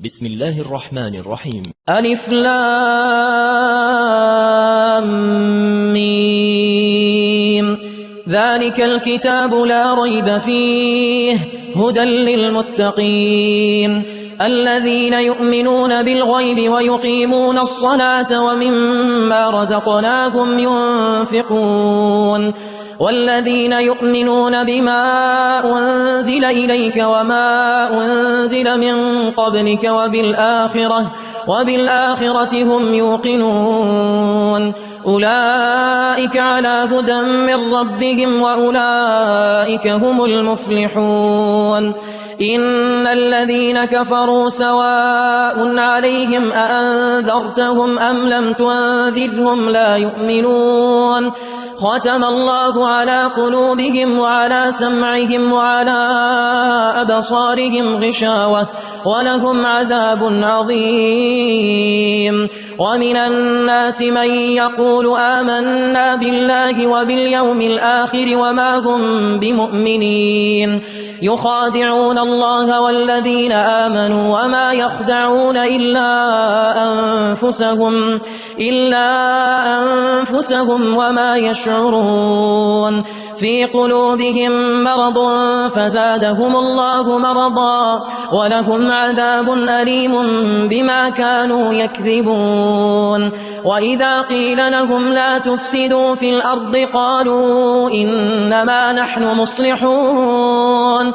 بسم الله الرحمن الرحيم. ألف لام ميم. ذلك الكتاب لا ريب فيه هدى للمتقين الذين يؤمنون بالغيب ويقيمون الصلاة ومما رزقناهم ينفقون والذين يؤمنون بما أنزل إليك وما أنزل من قبلك وبالآخرة هم يوقنون أولئك على هدى من ربهم وأولئك هم المفلحون إن الذين كفروا سواء عليهم أأنذرتهم أم لم تنذرهم لا يؤمنون ختم الله على قلوبهم وعلى سمعهم وعلى أبصارهم غشاوة ولهم عذاب عظيم ومن الناس من يقول آمنا بالله وباليوم الآخر وما هم بمؤمنين يخادعون الله والذين آمنوا وما يخدعون إلا أنفسهم وما يشعرون في قلوبهم مرض فزادهم الله مرضا ولهم عذاب أليم بما كانوا يكذبون وإذا قيل لهم لا تفسدوا في الأرض قالوا إنما نحن مصلحون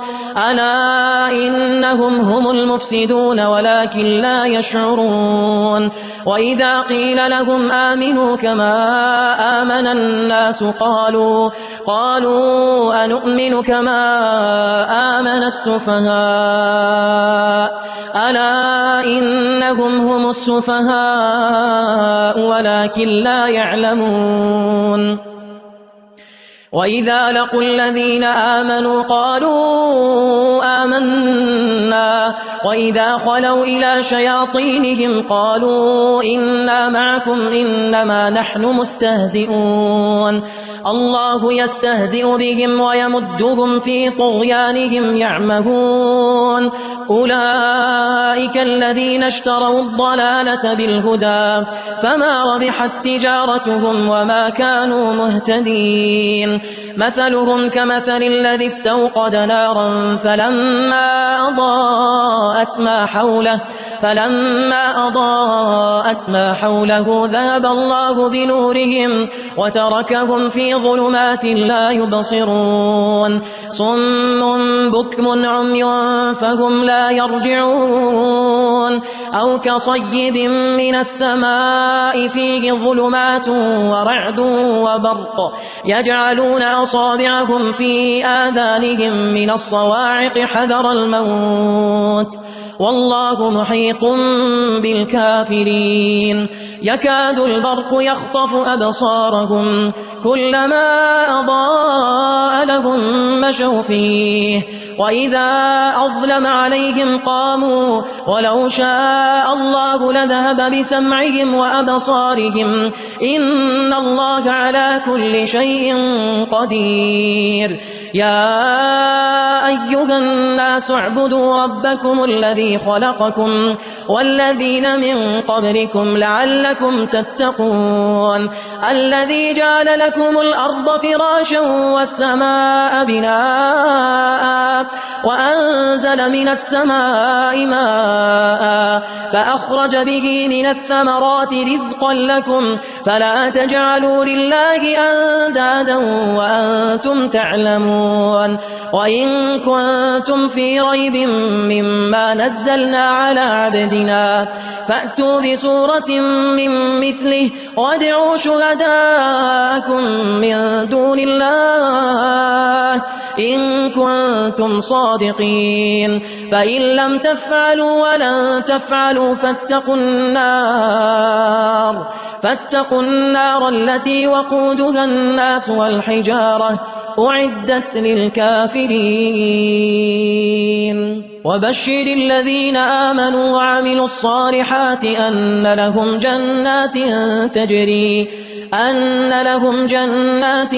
ألا إنهم هم المفسدون ولكن لا يشعرون وإذا قيل لهم آمنوا كما آمن الناس قالوا أنؤمن كما آمن السفهاء ألا إنهم هم السفهاء ولكن لا يعلمون وإذا لقوا الذين آمنوا قالوا آمنا وإذا خلوا إلى شياطينهم قالوا إنا معكم إنما نحن مستهزئون الله يستهزئ بهم ويمدهم في طغيانهم يعمهون أولئك الذين اشتروا الضلالة بالهدى فما ربحت تجارتهم وما كانوا مهتدين مثلهم كمثل الذي استوقد نارا فلما أضاءت ما حوله ذهب الله بنورهم وتركهم في ظلمات لا يبصرون صم بكم عمي فهم لا يرجعون أو كصيب من السماء فيه ظلمات ورعد وبرق يجعلون أصابعهم في آذانهم من الصواعق حذر الموت والله محيط بالكافرين يكاد البرق يخطف أبصارهم كلما أضاء لهم مشوا فيه وإذا أظلم عليهم قاموا ولو شاء الله لذهب بسمعهم وأبصارهم إن الله على كل شيء قدير يا أيها الناس اعبدوا ربكم الذي خلقكم والذين من قبلكم لعلكم تتقون الذي جعل لكم الأرض فراشا والسماء بناء وأنزل من السماء ماء فأخرج به من الثمرات رزقا لكم فلا تجعلوا لله أندادا وأنتم تعلمون وإن كنتم في ريب مما نزلنا على عبدنا فأتوا بسورة من مثله وادعوا شهداءكم من دون الله إن كنتم صادقين فإن لم تفعلوا ولن تفعلوا فاتقوا النار التي وقودها الناس والحجارة أعدت للكافرين وبشر الذين آمنوا وعملوا الصالحات أن لهم جنات أن لهم جنات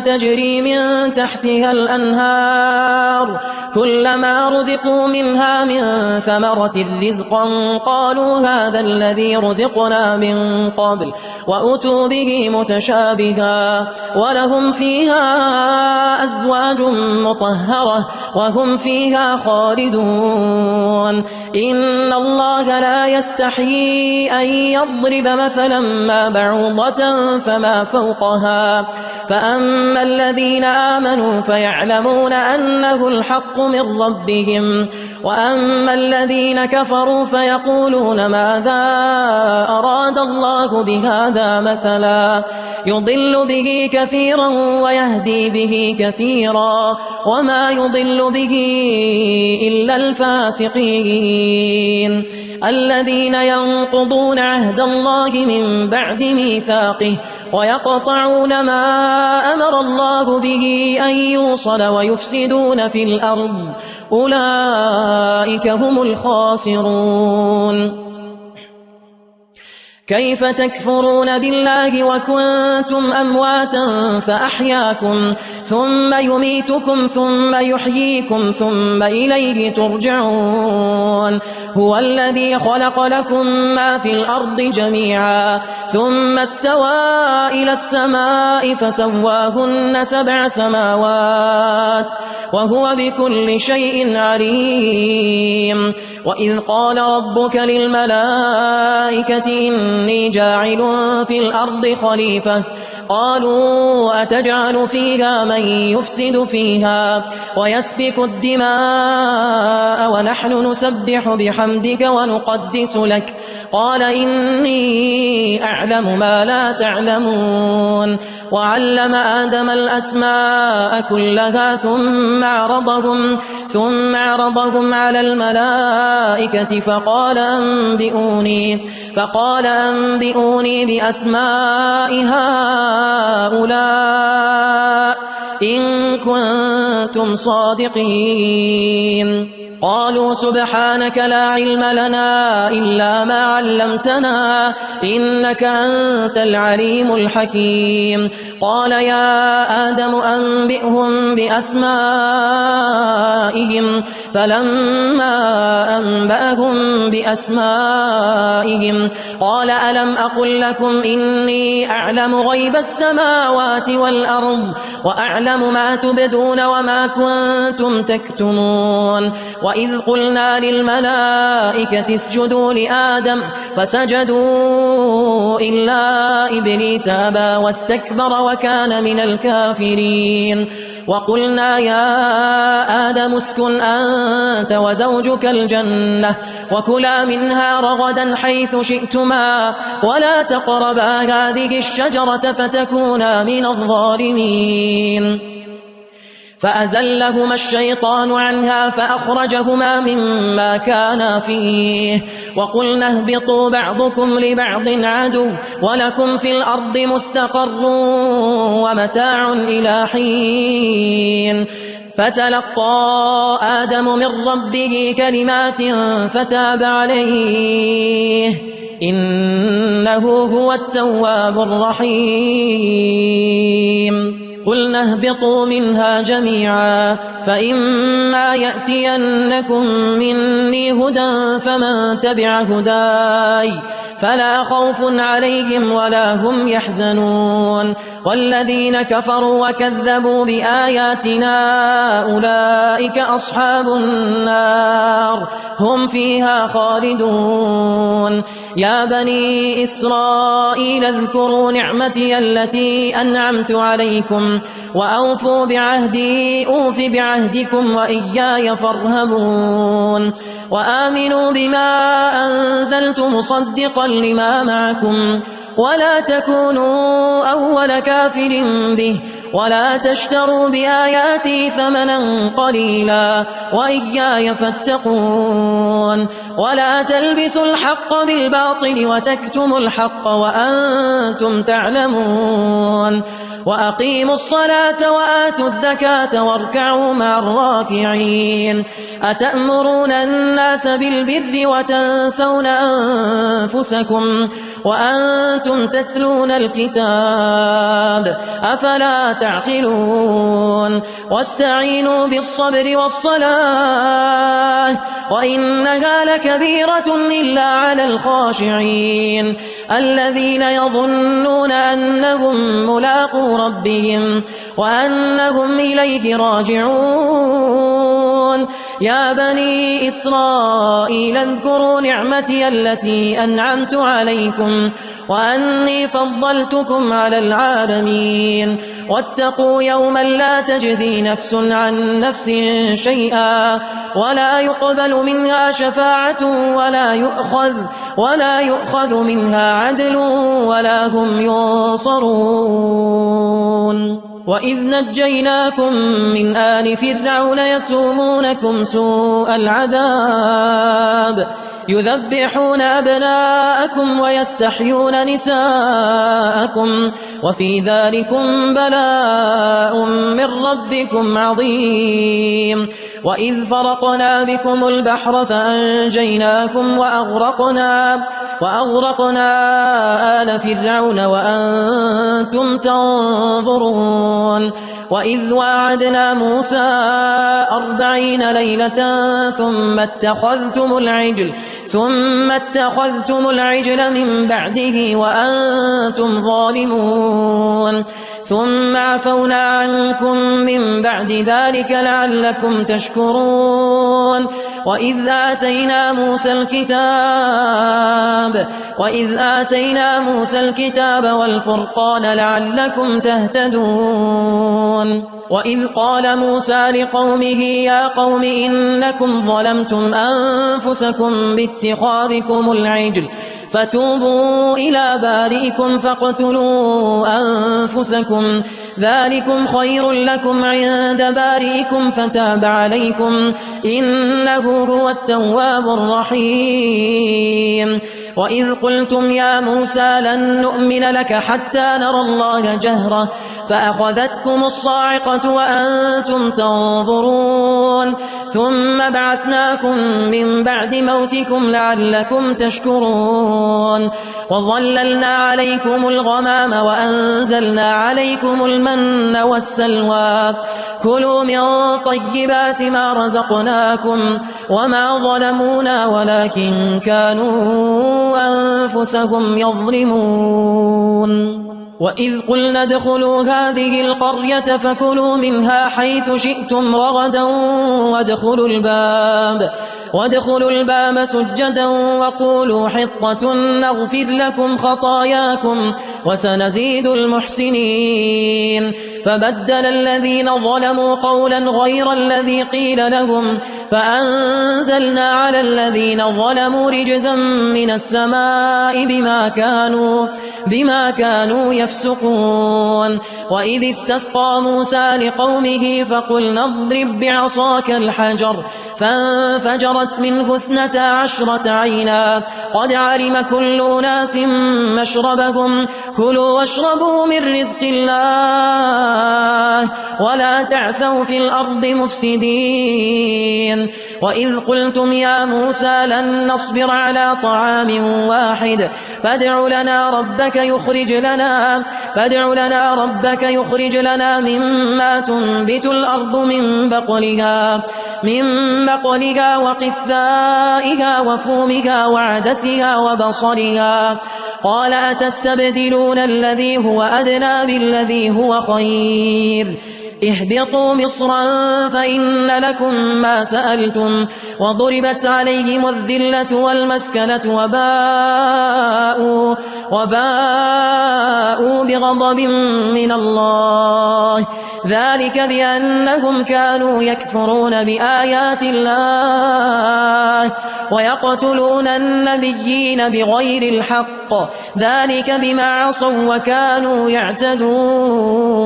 تجري من تحتها الأنهار كلما رزقوا منها من ثمرة رزقا قالوا هذا الذي رزقنا من قبل وأتوا به متشابها ولهم فيها أزواج مطهرة وهم فيها خالدون إن الله لا يستحيي أن يضرب مثلا ما بعوضة فما فوقها فأما الذين آمنوا فيعلمون أنه الحق من ربهم وأما الذين كفروا فيقولون ماذا أراد الله بهذا مثلا يضل به كثيرا ويهدي به كثيرا وما يضل به إلا الفاسقين الذين ينقضون عهد الله من بعد ميثاقه ويقطعون ما أمر الله به أن يوصل ويفسدون في الأرض أولئك هم الخاسرون كيف تكفرون بالله وكنتم أمواتا فأحياكم ثم يميتكم ثم يحييكم ثم إليه ترجعون هو الذي خلق لكم ما في الأرض جميعا ثم استوى إلى السماء فسواهن 7 سماوات وهو بكل شيء عليم وإذ قال ربك للملائكة إني جاعل في الأرض خليفة قالوا أتجعل فيها من يفسد فيها ويسفك الدماء ونحن نسبح بحمدك ونقدس لك قال إني أعلم ما لا تعلمون وعلم آدم الأسماء كلها ثم عرضهم على الملائكة فقال أنبئوني بأسماء هؤلاء إن كنتم صادقين قالوا سبحانك لا علم لنا إلا ما علمتنا إنك أنت العليم الحكيم قال يا آدم أنبئهم بأسمائهم فلما أنبأهم بأسمائهم قال ألم أقل لكم إني أعلم غيب السماوات والأرض وأعلم ما تبدون وما كنتم تكتمون وإذ قلنا للملائكة اسجدوا لآدم فسجدوا إلا إبليس أبى واستكبر وكان من الكافرين وقلنا يا آدم اسكن أنت وزوجك الجنة وكلا منها رغدا حيث شئتما ولا تقربا هذه الشجرة فتكونا من الظالمين فأزلهما الشيطان عنها فأخرجهما مما كانا فيه وقلنا اهبطوا بعضكم لبعض عدو ولكم في الأرض مستقر ومتاع إلى حين فتلقى آدم من ربه كلمات فتاب عليه إنه هو التواب الرحيم قلنا اهبطوا منها جميعا فإما يأتينكم مني هدى فمن تبع هداي فلا خوف عليهم ولا هم يحزنون والذين كفروا وكذبوا بآياتنا أولئك أصحاب النار هم فيها خالدون يا بني إسرائيل اذكروا نعمتي التي أنعمت عليكم وأوفوا بعهدي أوف بعهدكم وإياي فارهبون وآمنوا بما أنزلت مصدقا لما معكم ولا تكونوا أول كافر به ولا تشتروا بآياتي ثمنا قليلا وإياي فاتقون ولا تلبسوا الحق بالباطل وتكتموا الحق وأنتم تعلمون وأقيموا الصلاة وآتوا الزكاة واركعوا مع الراكعين أتأمرون الناس بالبر وتنسون أنفسكم وأنتم تتلون الكتاب أفلا تعقلون واستعينوا بالصبر والصلاة وإنها لكبيرة إلا على الخاشعين الذين يظنون أنهم ملاقو ربهم وأنهم إليه راجعون يا بني إسرائيل اذكروا نعمتي التي أنعمت عليكم وأني فضلتكم على العالمين واتقوا يوما لا تجزي نفس عن نفس شيئا ولا يقبل منها شفاعة ولا يؤخذ منها عدل ولا هم ينصرون وإذ نجيناكم من آل فرعون يسومونكم سوء العذاب يذبحون أبناءكم ويستحيون نساءكم وفي ذلكم بلاء من ربكم عظيم وإذ فرقنا بكم البحر فأنجيناكم وأغرقنا آل فرعون وأنتم تنظرون وإذ واعدنا موسى 40 ليلة ثم اتخذتم العجل من بعده وأنتم ظالمون ثم عفونا عنكم من بعد ذلك لعلكم تشكرون وإذ آتينا موسى الكتاب والفرقان لعلكم تهتدون وإذ قال موسى لقومه يا قوم إنكم ظلمتم أنفسكم باتخاذكم العجل فتوبوا إلى بارئكم فاقتلوا أنفسكم ذلكم خير لكم عند بارئكم فتاب عليكم إنه هو التواب الرحيم وإذ قلتم يا موسى لن نؤمن لك حتى نرى الله جهرة فأخذتكم الصاعقة وأنتم تنظرون ثم بعثناكم من بعد موتكم لعلكم تشكرون وظللنا عليكم الغمام وأنزلنا عليكم المن والسلوى كلوا من طيبات ما رزقناكم وما ظلمونا ولكن كانوا أنفسهم يظلمون وإذ قلنا ادخلوا هذه القرية فكلوا منها حيث شئتم رغدا وادخلوا الباب سجدا وقولوا حطة نغفر لكم خطاياكم وسنزيد المحسنين فبدل الذين ظلموا قولا غير الذي قيل لهم فأنزلنا على الذين ظلموا رجزا من السماء بما كانوا يفسقون وإذ استسقى موسى لقومه فقلنا اضرب بعصاك الحجر فانفجرت منه 12 عينا قد علم كل أناس مشربهم كلوا واشربوا من رزق الله ولا تعثوا في الأرض مفسدين وإذ قلتم يا موسى لن نصبر على طعام واحد فادع لنا ربك يخرج لنا مما تنبت الأرض من بقلها وقثائها وفومها وعدسها وبصلها قال أتستبدلون الذي هو أدنى بالذي هو خير اهبطوا مصرا فإن لكم ما سألتم وضربت عليهم الذلة والمسكنة وباءوا بغضب من الله ذلك بأنهم كانوا يكفرون بآيات الله ويقتلون النبيين بغير الحق ذلك بما عصوا وكانوا يعتدون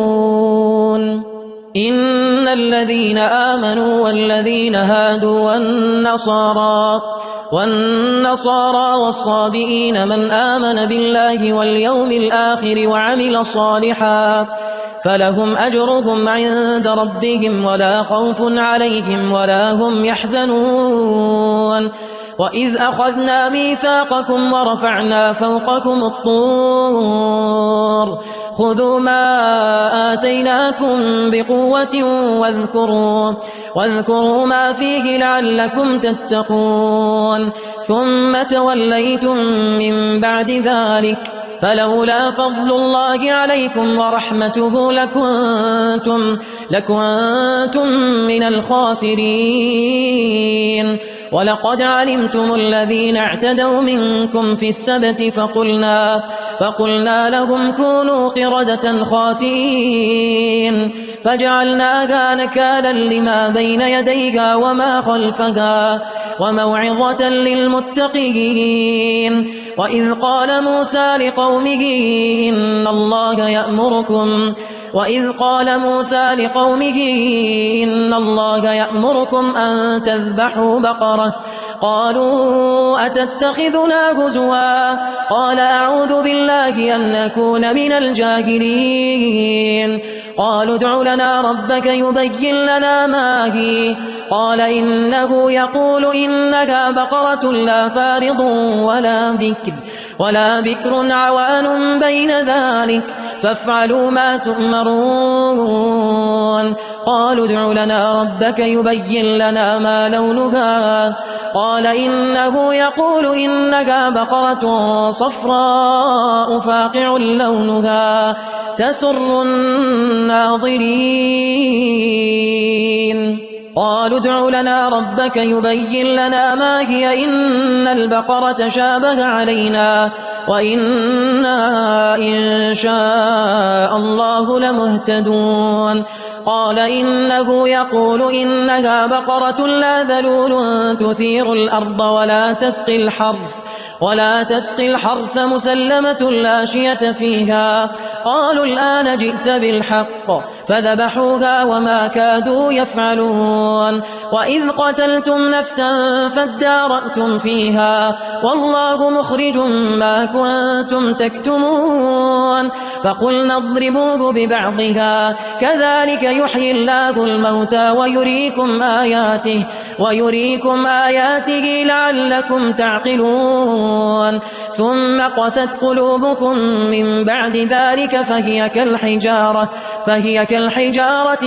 إن الذين آمنوا والذين هادوا والنصارى والصابئين من آمن بالله واليوم الآخر فلهم أجرهم عند ربهم ولا خوف عليهم ولا هم يحزنون وإذ أخذنا ميثاقكم ورفعنا فوقكم الطور خذوا ما آتيناكم بقوة واذكروا ما فيه لعلكم تتقون ثم توليتم من بعد ذلك فلولا فضل الله عليكم ورحمته لكنتم من الخاسرين ولقد علمتم الذين اعتدوا منكم في السبت فقلنا لهم كونوا قردة خاسئين فجعلناها نكالا لما بين يديها وما خلفها وموعظة للمتقين وإذ قال موسى لقومه إن الله يأمركم أن تذبحوا بقرة قالوا أتتخذنا هزوا قال أعوذ بالله أن أكون من الجاهلين قالوا ادع لنا ربك يبين لنا ما هي قال إنه يقول إنها بقرة لا فارض ولا بكر عوان بين ذلك فافعلوا ما تؤمرون قالوا ادع لنا ربك يبين لنا ما لونها قال إنه يقول إنها بقرة صفراء فاقع لونها تسر الناظرين قالوا ادع لنا ربك يبين لنا ما هي إن البقرة شابه علينا وإنا إن شاء الله لمهتدون قال إنه يقول إنها بقرة لا ذلول تثير الأرض ولا تسقي الحرث مسلمة لا شية فيها قالوا الآن جئت بالحق فذبحوها وما كادوا يفعلون وإذ قتلتم نفسا فادارأتم فيها والله مخرج ما كنتم تكتمون فقلنا اضربوه ببعضها كذلك يحيي الله الموتى ويريكم آياته لعلكم تعقلون ثم قست قلوبكم من بعد ذلك فهي كالحجارة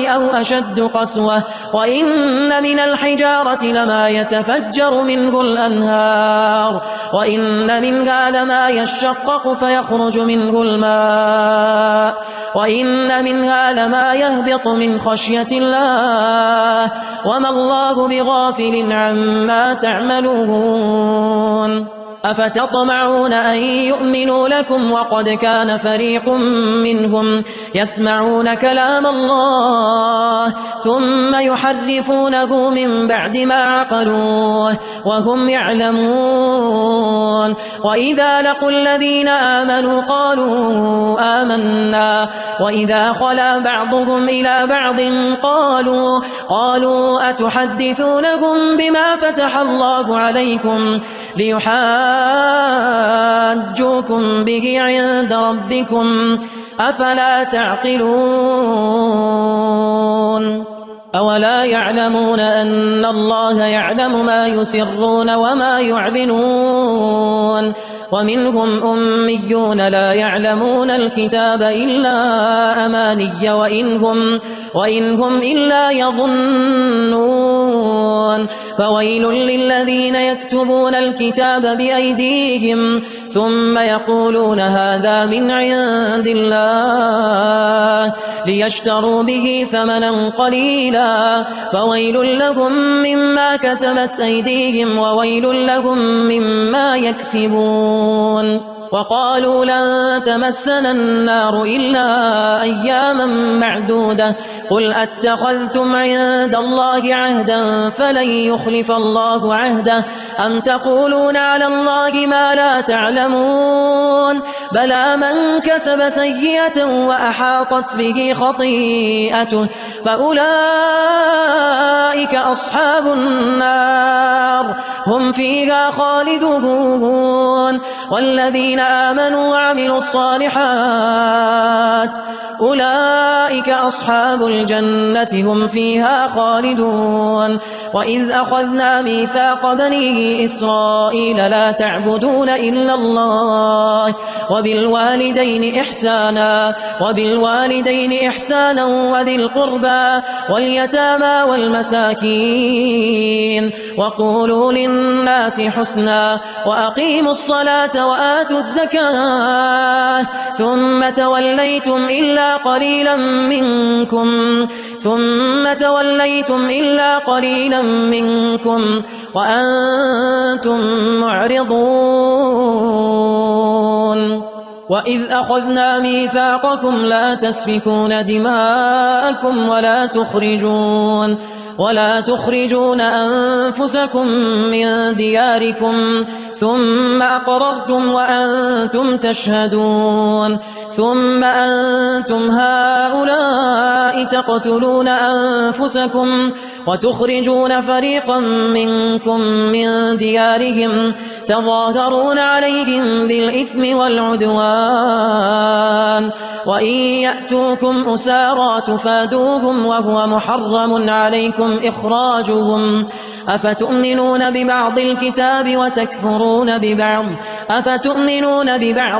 أو أشد قسوة وإن من الحجارة لما يتفجر منه الأنهار وإن منها لما يشقق فيخرج منه الماء وإن منها لما يهبط من خشية الله وما الله بغافل عما تعملون أفتطمعون أن يؤمنوا لكم وقد كان فريق منهم يسمعون كلام الله ثم يحرفونه من بعد ما عقلوه وهم يعلمون وإذا لقوا الذين آمنوا قالوا آمنا وإذا خلا بعضهم إلى بعض قالوا أتحدثونهم بما فتح الله عليكم ليحاجوكم به عند ربكم أفلا تعقلون أولا يعلمون أن الله يعلم ما يسرون وما يعلنون ومنهم أميون لا يعلمون الكتاب إلا أماني وإن هم إلا يظنون فويل للذين يكتبون الكتاب بأيديهم ثم يقولون هذا من عند الله ليشتروا به ثمنا قليلا فويل لهم مما كتبت أيديهم وويل لهم مما يكسبون وقالوا لن تمسنا النار إلا أياما معدودة قل أتخذتم عند الله عهدا فلن يخلف الله عهده أم تقولون على الله ما لا تعلمون بلى من كسب سيئة وأحاطت به خطيئته فأولئك أصحاب النار هم فيها خالدون والذين آمنوا وعملوا الصالحات أولئك أصحاب الجنة هم فيها خالدون وإذ أخذنا ميثاق بني إسرائيل لا تعبدون إلا الله وبالوالدين إحسانا وذي القربى واليتامى والمساكين وقولوا للناس حسنا وأقيموا الصلاة وآتوا الزكاة ثم توليتم إلا قليلا منكم وأنتم معرضون وإذ أخذنا ميثاقكم لا تسفكون دماءكم ولا تخرجون أنفسكم من دياركم ثم أقررتم وأنتم تشهدون ثم أنتم هؤلاء تقتلون أنفسكم وتخرجون فريقا منكم من ديارهم تظاهرون عليهم بالإثم والعدوان وإن يأتوكم أسارى تفادوهم وهو محرم عليكم إخراجهم أفتؤمنون ببعض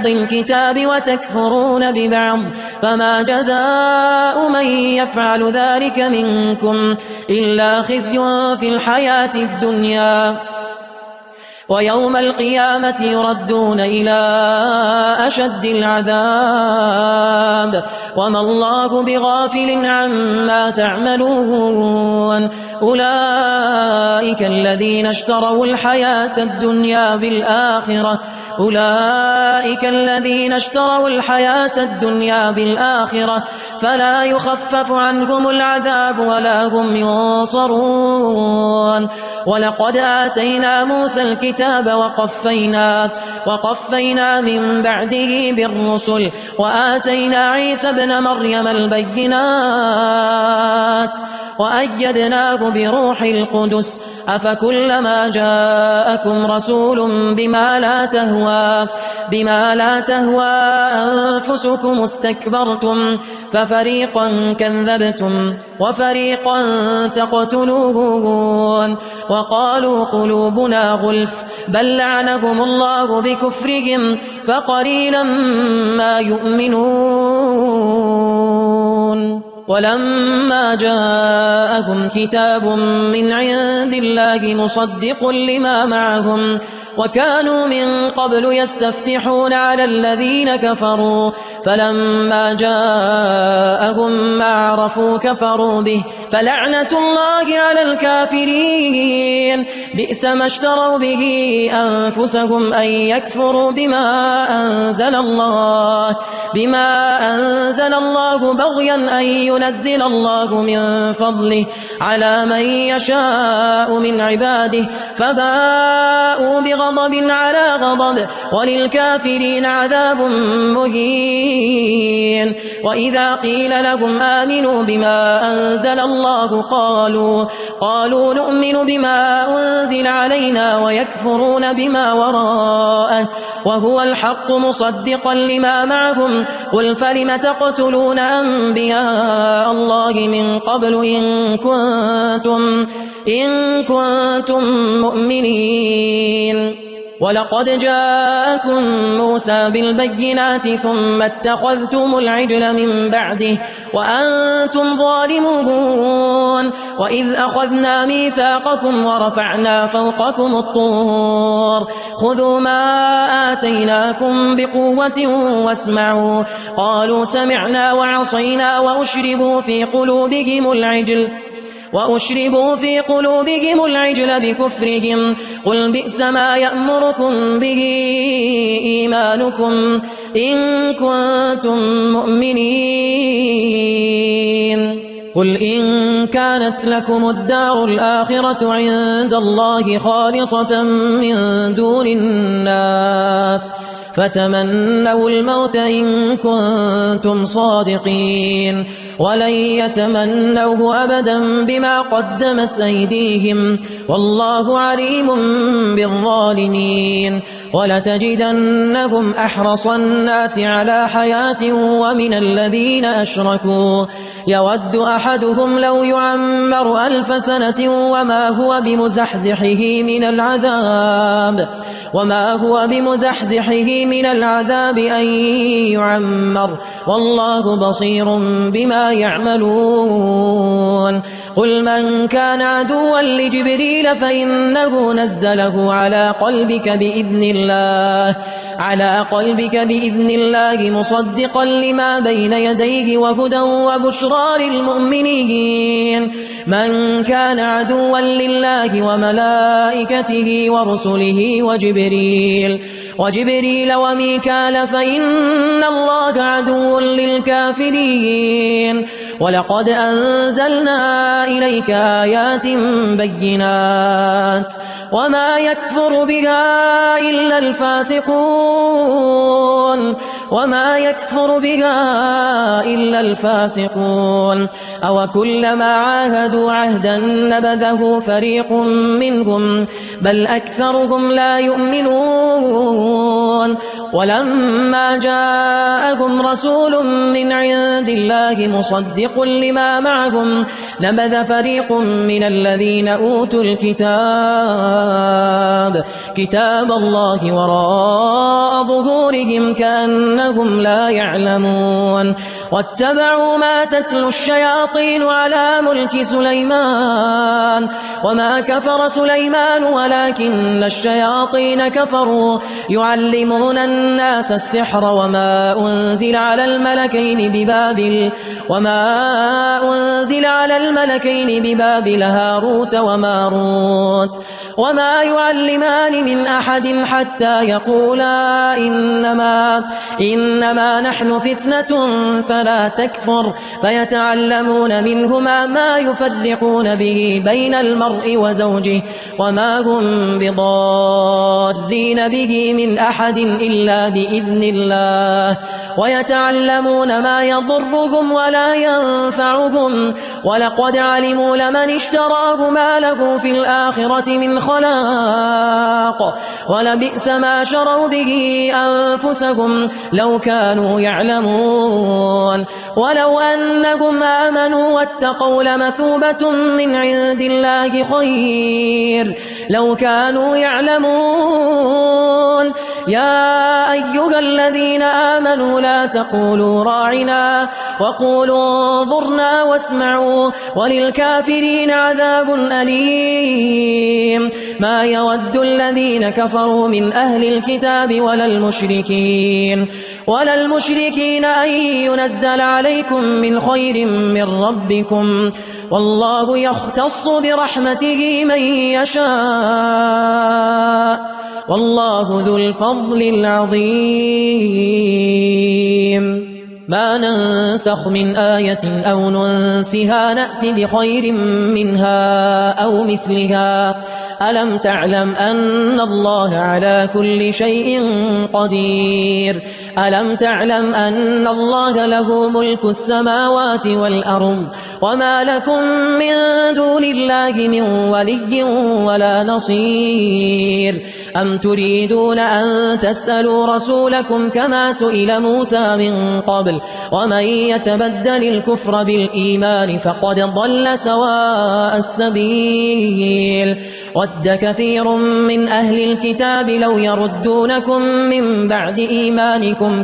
الكتاب وتكفرون ببعض فما جزاء من يفعل ذلك منكم إلا خزي في الحياة الدنيا ويوم القيامة يردون إلى أشد العذاب وما الله بغافل عما تعملون أولئك الذين اشتروا الحياة الدنيا بالآخرة فلا يخفف عنهم العذاب ولا هم ينصرون ولقد آتينا موسى الكتاب وقفينا من بعده بالرسل وآتينا عيسى ابن مريم البينات وأيدناه بروح القدس أفكلما جاءكم رسول بما لا تهوى أنفسكم استكبرتم ففريقا كذبتم وفريقا تقتلون وقالوا قلوبنا غلف بل لعنهم الله بكفرهم فقليلا ما يؤمنون ولما جاءهم كتاب من عند الله مصدق لما معهم وكانوا من قبل يستفتحون على الذين كفروا فلما جاءهم ما عرفوا كفروا به فلعنة الله على الكافرين بئس ما اشتروا به أنفسهم أن يكفروا بما أنزل الله بغيا أن ينزل الله من فضله على من يشاء من عباده فباءوا بغضب على غضب وللكافرين عذاب مهين وإذا قيل لهم آمنوا بما أنزل الله قالوا نؤمن بما أنزل علينا ويكفرون بما وراءه وهو الحق مصدقا لما معهم قل فلم تقتلون أنبياء الله من قبل إن كنتم مؤمنين ولقد جاءكم موسى بالبينات ثم اتخذتم العجل من بعده وأنتم ظالمون وإذ أخذنا ميثاقكم ورفعنا فوقكم الطور خذوا ما آتيناكم بقوة واسمعوا قالوا سمعنا وعصينا وأشربوا في قلوبهم العجل بكفرهم قل بئس ما يأمركم به إيمانكم إن كنتم مؤمنين قل إن كانت لكم الدار الآخرة عند الله خالصة من دون الناس فتمنوا الموت إن كنتم صادقين ولن يتمنوه أبدا بما قدمت أيديهم والله عليم بالظالمين ولتجدنهم أحرص الناس على حياة ومن الذين أشركوا يود أحدهم لو يعمر 1000 سنة وما هو بمزحزحه من العذاب أن يعمر والله بصير بما يعملون قل من كان عدوا لجبريل فإنه نزله على قلبك بإذن الله مصدقا لما بين يديه وهدى وبشرى للمؤمنين من كان عدوا لله وملائكته ورسله وجبريل وميكال فإن الله عدو للكافرين ولقد أنزلنا إليك آيات بينات وما يكفر بها إلا الفاسقون أو كلما عاهدوا عهدا نبذه فريق منهم بل أكثرهم لا يؤمنون ولما جاءهم رسول من عند الله مصدق لما معهم نبذ فريق من الذين أوتوا كتاب الله وراء ظهورهم كأنهم لا يعلمون واتبعوا ما تتلو الشياطين على ملك سليمان وما كفر سليمان ولكن الشياطين كفروا يعلمون الناس السحر وما أنزل على الملكين ببابل هاروت وماروت وما يعلمان من أحد حتى يقولا إنما نحن فتنة فلا تكفر فيتعلمون منهما ما يفرقون به بين المرء وزوجه وما هم بضارين به من أحد إلا بإذن الله ويتعلمون ما يضرهم ولا ينفعهم ولقد علموا لمن اشتراه ما له في الآخرة من خلاق ولبئس ما شروا به أنفسهم لو كانوا يعلمون ولو أنهم آمنوا واتقوا لمثوبة من عند الله خير لو كانوا يعلمون يا أيها الذين آمنوا لا تقولوا راعنا وقولوا انظرنا واسمعوا وللكافرين عذاب أليم ما يود الذين كفروا من أهل الكتاب ولا المشركين أن ينزل عليكم من خير من ربكم والله يختص برحمته من يشاء والله ذو الفضل العظيم ما ننسخ من آية أو ننسها نأت بخير منها أو مثلها ألم تعلم أن الله على كل شيء قدير ألم تعلم أن الله له ملك السماوات والأرض وما لكم من دون الله من ولي ولا نصير أم تريدون أن تسألوا رسولكم كما سئل موسى من قبل ومن يتبدل الكفر بالإيمان فقد ضل سواء السبيل ود كثير من أهل الكتاب لو يردونكم من بعد إيمانكم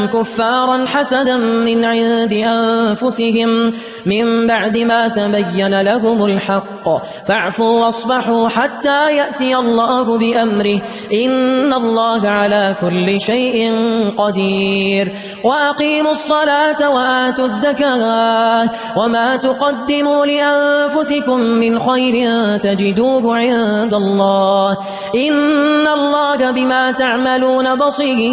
كفارا حسدا من عند أنفسهم من بعد ما تبين لهم الحق فاعفوا واصفحوا حتى يأتي الله بأمره إن الله على كل شيء قدير وأقيموا الصلاة وآتوا الزكاة وما تقدموا لأنفسكم من خير تجدوه عند الله إن الله بما تعملون بصير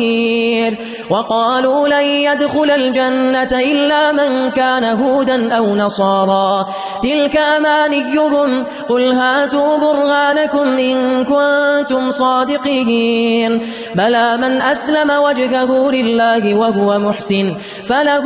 وقالوا لن يدخل الجنة إلا من كان هودا أو نصارى تلك أمانيهم قل هاتوا برهانكم إن كنتم صادقين بلى من أسلم وجهه لله وهو محسن فله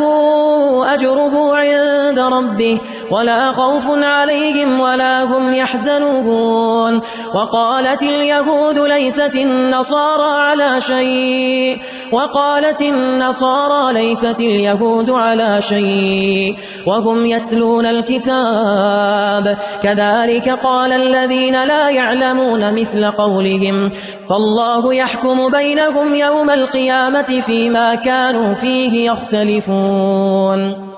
أجره عند ربه ولا خوف عليهم ولا هم يحزنون وقالت اليهود ليست النصارى على شيء وقالت النصارى ليست اليهود على شيء وهم يتلون الكتاب كذلك قال الذين لا يعلمون مثل قولهم فالله يحكم بينهم يوم القيامة فيما كانوا فيه يختلفون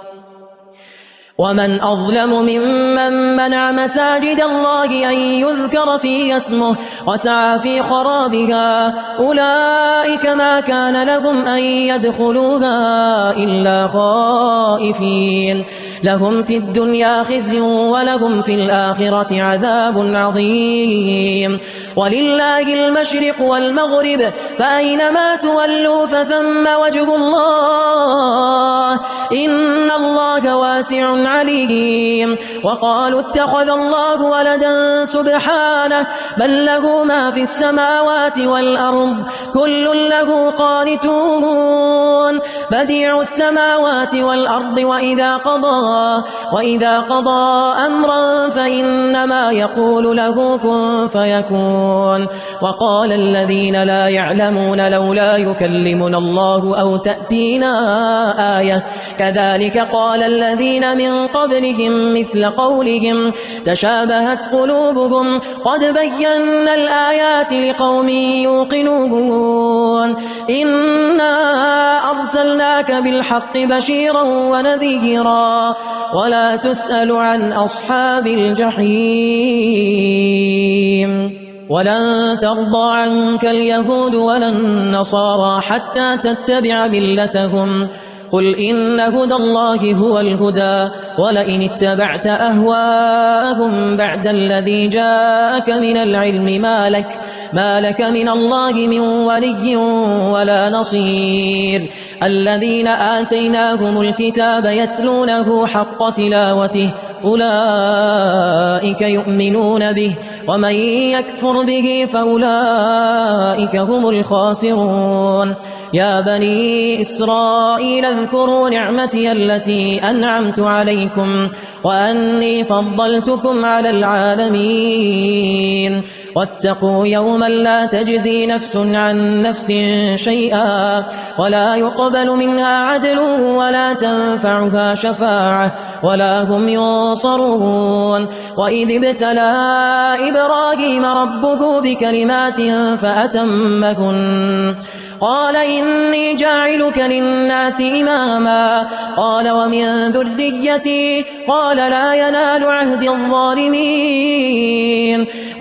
ومن أظلم ممن منع مساجد الله أن يذكر فيه اسمه وسعى في خرابها أولئك ما كان لهم أن يدخلوها إلا خائفين لهم في الدنيا خزي ولهم في الآخرة عذاب عظيم ولله المشرق والمغرب فأينما تولوا فثم وجه الله إن الله واسع عليم وقالوا اتخذ الله ولدا سبحانه بل له ما في السماوات والأرض كل له قانتون بديع السماوات والأرض وإذا قضى أمرا فإنما يقول له كن فيكون وقال الذين لا يعلمون لولا يكلمنا الله أو تأتينا آية كذلك قال الذين من قبلهم مثل قولهم تشابهت قلوبهم قد بينا الآيات لقوم يوقنون إنا أرسلناك بالحق بشيرا ونذيرا ولا تسأل عن أصحاب الجحيم ولن ترضى عنك اليهود ولا النصارى حتى تتبع ملتهم قل إن هدى الله هو الهدى ولئن اتبعت أهواءهم بعد الذي جاءك من العلم ما لك من الله من ولي ولا نصير الذين آتيناهم الكتاب يتلونه حق تلاوته أولئك يؤمنون به ومن يكفر به فأولئك هم الخاسرون يا بني إسرائيل اذكروا نعمتي التي أنعمت عليكم وأني فضلتكم على العالمين واتقوا يوما لا تجزي نفس عن نفس شيئا ولا يقبل منها عدل ولا تنفعها شفاعة ولا هم ينصرون وإذ ابتلى إبراهيم ربه بكلمات فأتمهن قال إني جاعلك للناس إماما قال ومن ذريتي قال لا ينال عهد الظالمين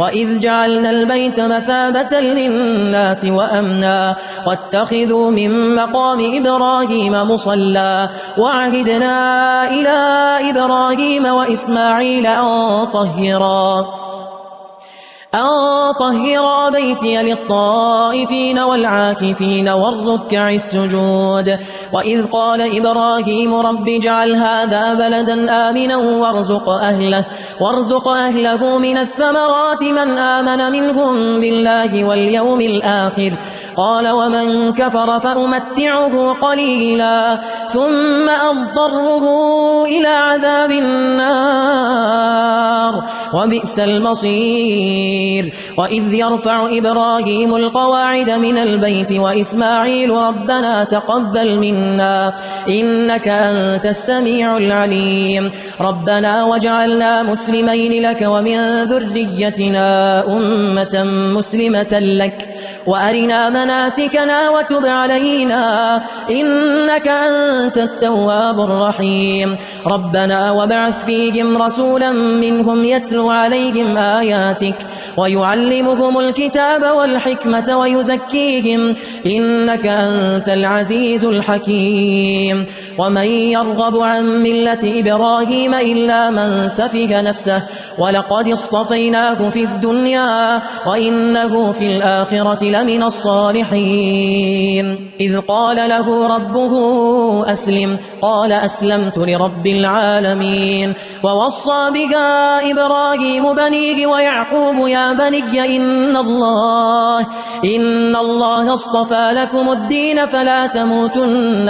وإذ جعلنا البيت مثابة للناس وأمنا واتخذوا من مقام إبراهيم مصلى وعهدنا إلى إبراهيم وإسماعيل أن طهر بيتي للطائفين والعاكفين والركع السجود وإذ قال إبراهيم رب اجعل هذا بلدا آمنا وارزق أهله من الثمرات من آمن منهم بالله واليوم الآخر قال ومن كفر فأمتعه قليلا ثم أضطره إلى عذاب النار وبئس المصير وإذ يرفع إبراهيم القواعد من البيت وإسماعيل ربنا تقبل منا إنك أنت السميع العليم ربنا واجعلنا مسلمين لك ومن ذريتنا أمة مسلمة لك وأرنا مناسكنا وتب علينا إنك أنت التواب الرحيم ربنا وابعث فيهم رسولا منهم يتلو عليهم آياتك ويعلمهم الكتاب والحكمة ويزكيهم إنك أنت العزيز الحكيم ومن يرغب عن ملة إبراهيم إلا من سفه نفسه ولقد اصطفيناه في الدنيا وإنه في الآخرة لمن الصالحين إذ قال له ربه أسلم قال أسلمت لرب العالمين ووصى بها إبراهيم بنيه ويعقوب يا بني إن الله اصطفى لكم الدين فلا تموتن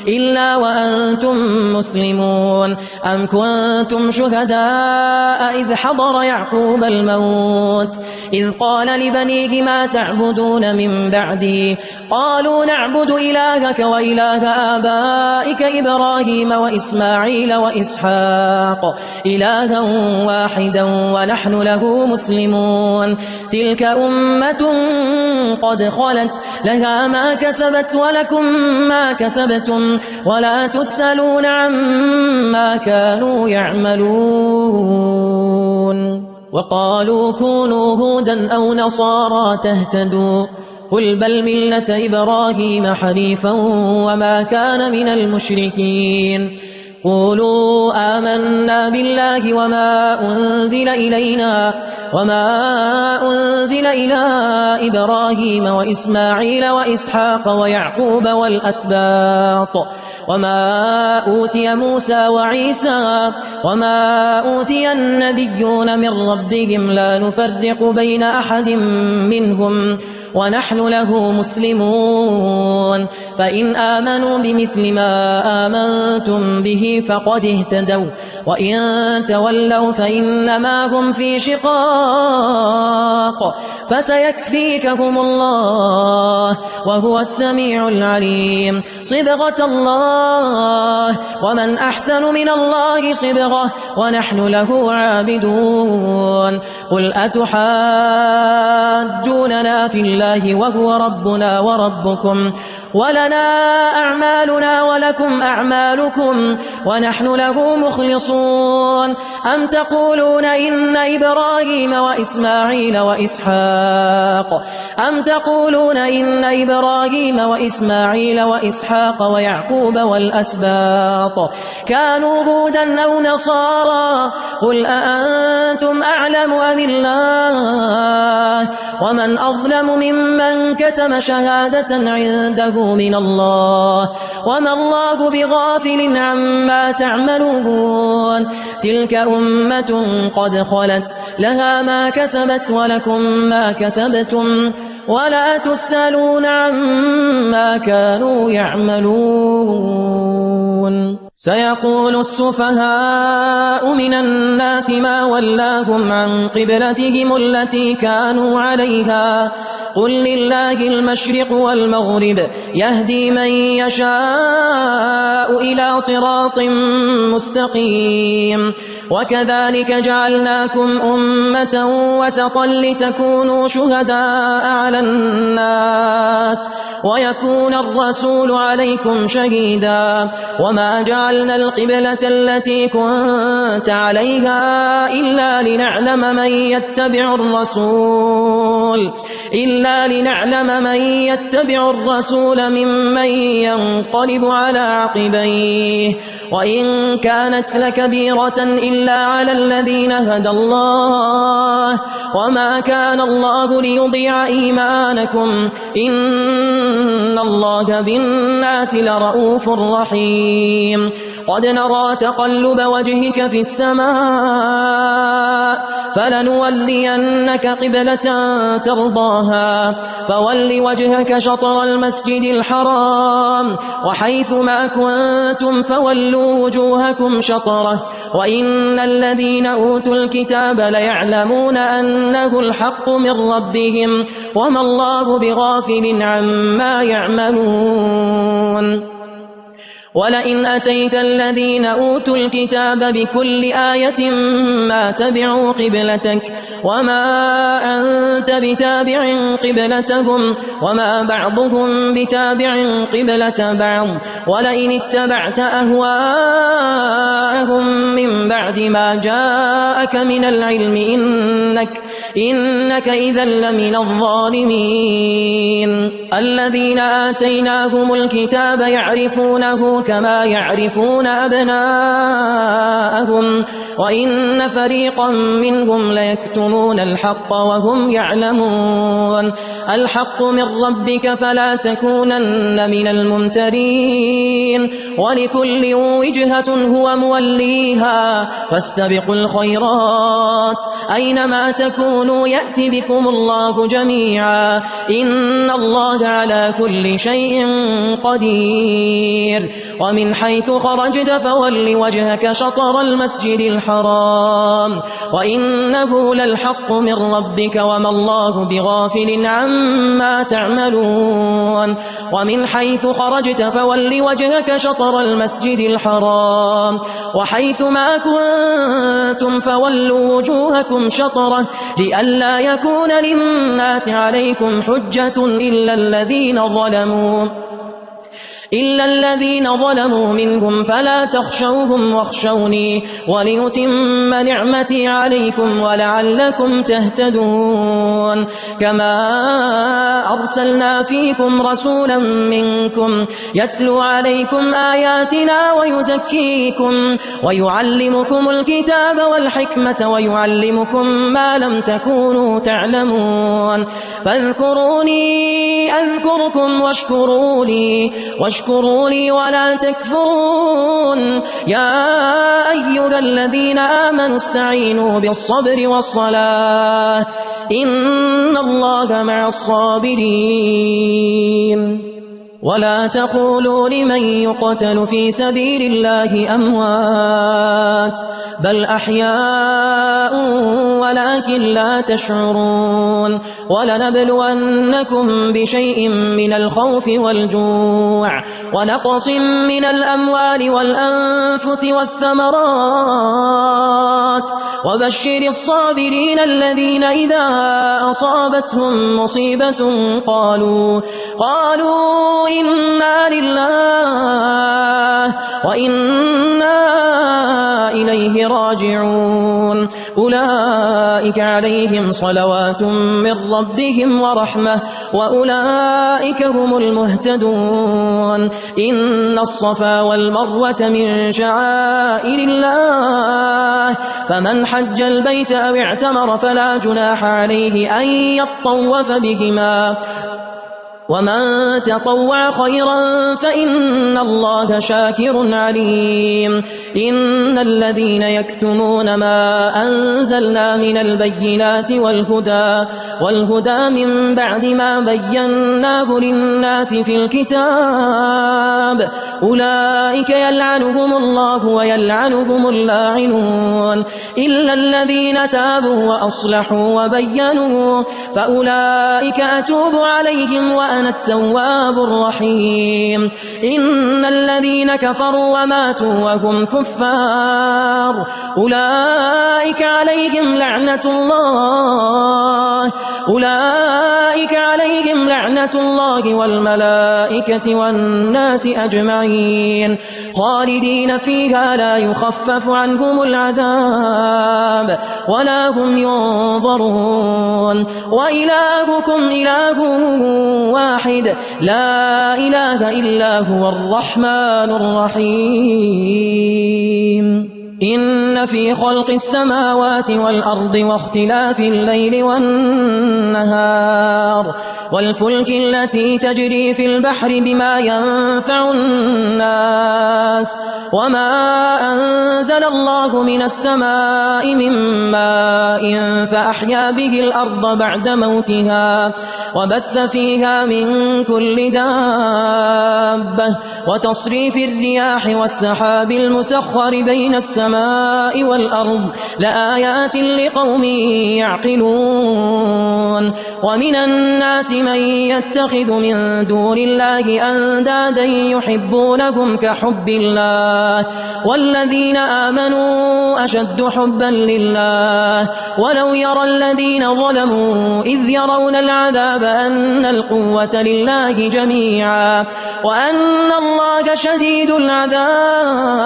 إلا وأنتم مسلمون أم كنتم شهداء إذ حضر يعقوب الموت إذ قال لبنيه ما تعبدون من بعدي قالوا نعبد إلهك وإله آبائك إبراهيم وإسماعيل وإسحاق إلها واحدا ونحن له مسلمون تلك أمة قد خلت لها ما كسبت ولكم ما كسبتم ولا تسألون عما كانوا يعملون وقالوا كونوا هودا أو نصارى تهتدوا قل بل ملة إبراهيم حنيفا وما كان من المشركين قولوا آمنا بالله وما أنزل إلى إبراهيم وإسماعيل وإسحاق ويعقوب والأسباط وما أوتي موسى وعيسى وما أوتي النبيون من ربهم لا نفرق بين أحد منهم ونحن له مسلمون فإن آمنوا بمثل ما آمنتم به فقد اهتدوا وإن تولوا فإنما هم في شقاق فسيكفيكهم الله وهو السميع العليم صبغة الله ومن أحسن من الله صبغة ونحن له عابدون قل أتحاجوننا في الله وهو ربنا وربكم ولنا أعمالنا ولكم أعمالكم ونحن له مخلصون أم تقولون إن إبراهيم وإسماعيل وإسحاق ويعقوب والأسباط كانوا هودا أو نصارى قل أأنتم أعلم أم الله ومن أظلم ممن كتم شهادة عنده من الله وما الله بغافل عما تعملون تلك أمة قد خلت لها ما كسبت ولكم ما كسبتم ولا تسألون عما كانوا يعملون سيقول السفهاء من الناس ما ولاهم عن قبلتهم التي كانوا عليها قل لله المشرق والمغرب يهدي من يشاء إلى صراط مستقيم وكذلك جعلناكم أمة وسطا لتكونوا شهداء على الناس ويكون الرسول عليكم شهيدا وما جعلنا القبلة التي كنت عليها إلا لنعلم من يتبع الرسول ممن ينقلب على عقبيه وإن كانت لكبيرة إلا على الذين هدى الله وما كان الله ليضيع إيمانكم إن الله بالناس لرؤوف رحيم قد نرى تقلب وجهك في السماء فلنولينك قبلة ترضاها فول وجهك شطر المسجد الحرام وحيث ما كنتم فولوا وجوهكم شطره وإن الذين أوتوا الكتاب ليعلمون أنه الحق من ربهم وما الله بغافل عما يعملون ولئن أتيت الذين أوتوا الكتاب بكل آية ما تبعوا قبلتك وما أنت بتابع قبلتهم وما بعضهم بتابع قبلة بعض ولئن اتبعت أهواءهم من بعد ما جاءك من العلم إنك إذا لمن الظالمين. الذين آتيناهم الكتاب يعرفونه كما يعرفون أبناءهم وإن فريقا منهم ليكتمون الحق وهم يعلمون. الحق من ربك فلا تكونن من الممترين. ولكل وجهة هو موليها فاستبقوا الخيرات أينما تكونوا يأت بكم الله جميعا إن الله على كل شيء قدير. ومن حيث خرجت فول وجهك شطر المسجد الحرام وإنه للحق من ربك وما الله بغافل عما تعملون. ومن حيث خرجت فول وجهك شطر المسجد الحرام وحيث ما كنتم فولوا وجوهكم شطره لئلا يكون للناس عليكم حجة إلا الذين ظلموا منهم فلا تخشوهم واخشوني وليتم نعمتي عليكم ولعلكم تهتدون. كما أرسلنا فيكم رسولا منكم يتلو عليكم آياتنا ويزكيكم ويعلمكم الكتاب والحكمة ويعلمكم ما لم تكونوا تعلمون. فاذكروني أذكركم واشكروا لي ولا تكفرون. يا أيها الذين آمنوا استعينوا بالصبر والصلاة إن الله مع الصابرين. ولا تقولوا لمن يقتل في سبيل الله أموات بل أحياء ولكن لا تشعرون. ولنبلونكم بشيء من الخوف والجوع ونقص من الأموال والأنفس والثمرات وبشر الصابرين الذين إذا أصابتهم مصيبة قالوا إنا لله وإنا إليه راجعون. أولئك عليهم صلوات من ربهم ورحمة وأولئك هم المهتدون. إن الصفا والمروة من شعائر الله فمن حج البيت أو اعتمر فلا جناح عليه أن يطوف بهما ومن تطوع خيرا فإن الله شاكر عليم. إن الذين يكتمون ما أنزلنا من البينات والهدى من بعد ما بيناه للناس في الكتاب أولئك يلعنهم الله ويلعنهم اللاعنون إلا الذين تابوا وأصلحوا وبينوا فأولئك أتوب عليهم وأنا التواب الرحيم. إن الذين كفروا وماتوا وهم كفار أولئك عليهم لعنة الله والملائكة والناس أجمعين خالدين فيها لا يخفف عنهم العذاب ولا هم ينظرون. وإلهكم إله واحد لا إله إلا هو الرحمن الرحيم. إن في خلق السماوات والأرض واختلاف الليل والنهار والفلك التي تجري في البحر بما ينفع الناس وما أنزل الله من السماء من ماء فأحيا به الأرض بعد موتها وبث فيها من كل دابة وتصريف الرياح والسحاب المسخر بين السماء والأرض لآيات لقوم يعقلون. ومن الناس من يتخذ من دون الله أندادا يحبونهم كحب الله والذين آمنوا أشد حبا لله ولو يرى الذين ظلموا إذ يرون العذاب أن القوة لله جميعا وأن الله شديد العذاب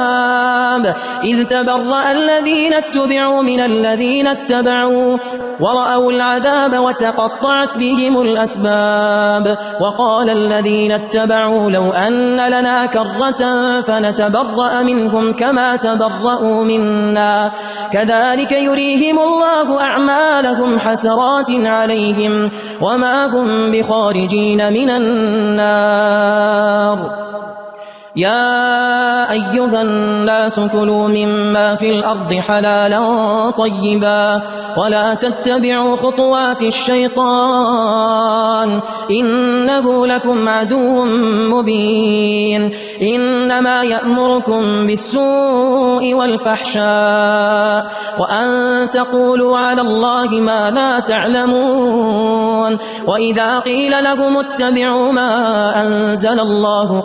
إذ تبرأ الذين اتبعوا من الذين اتبعوا ورأوا العذاب وتقطعت بهم الأسباب وقال الذين اتبعوا لو أن لنا كرة فنتبرأ منهم كما تبرأوا منا كذلك يريهم الله أعمالهم حسرات عليهم وما هم بخارجين من النار يا أيها الناس كلوا مما في الأرض حلالا طيبا ولا تتبعوا خطوات الشيطان إنه لكم عدو مبين إنما يأمركم بالسوء والفحشاء وأن تقولوا على الله ما لا تعلمون وإذا قيل لهم اتبعوا ما أنزل الله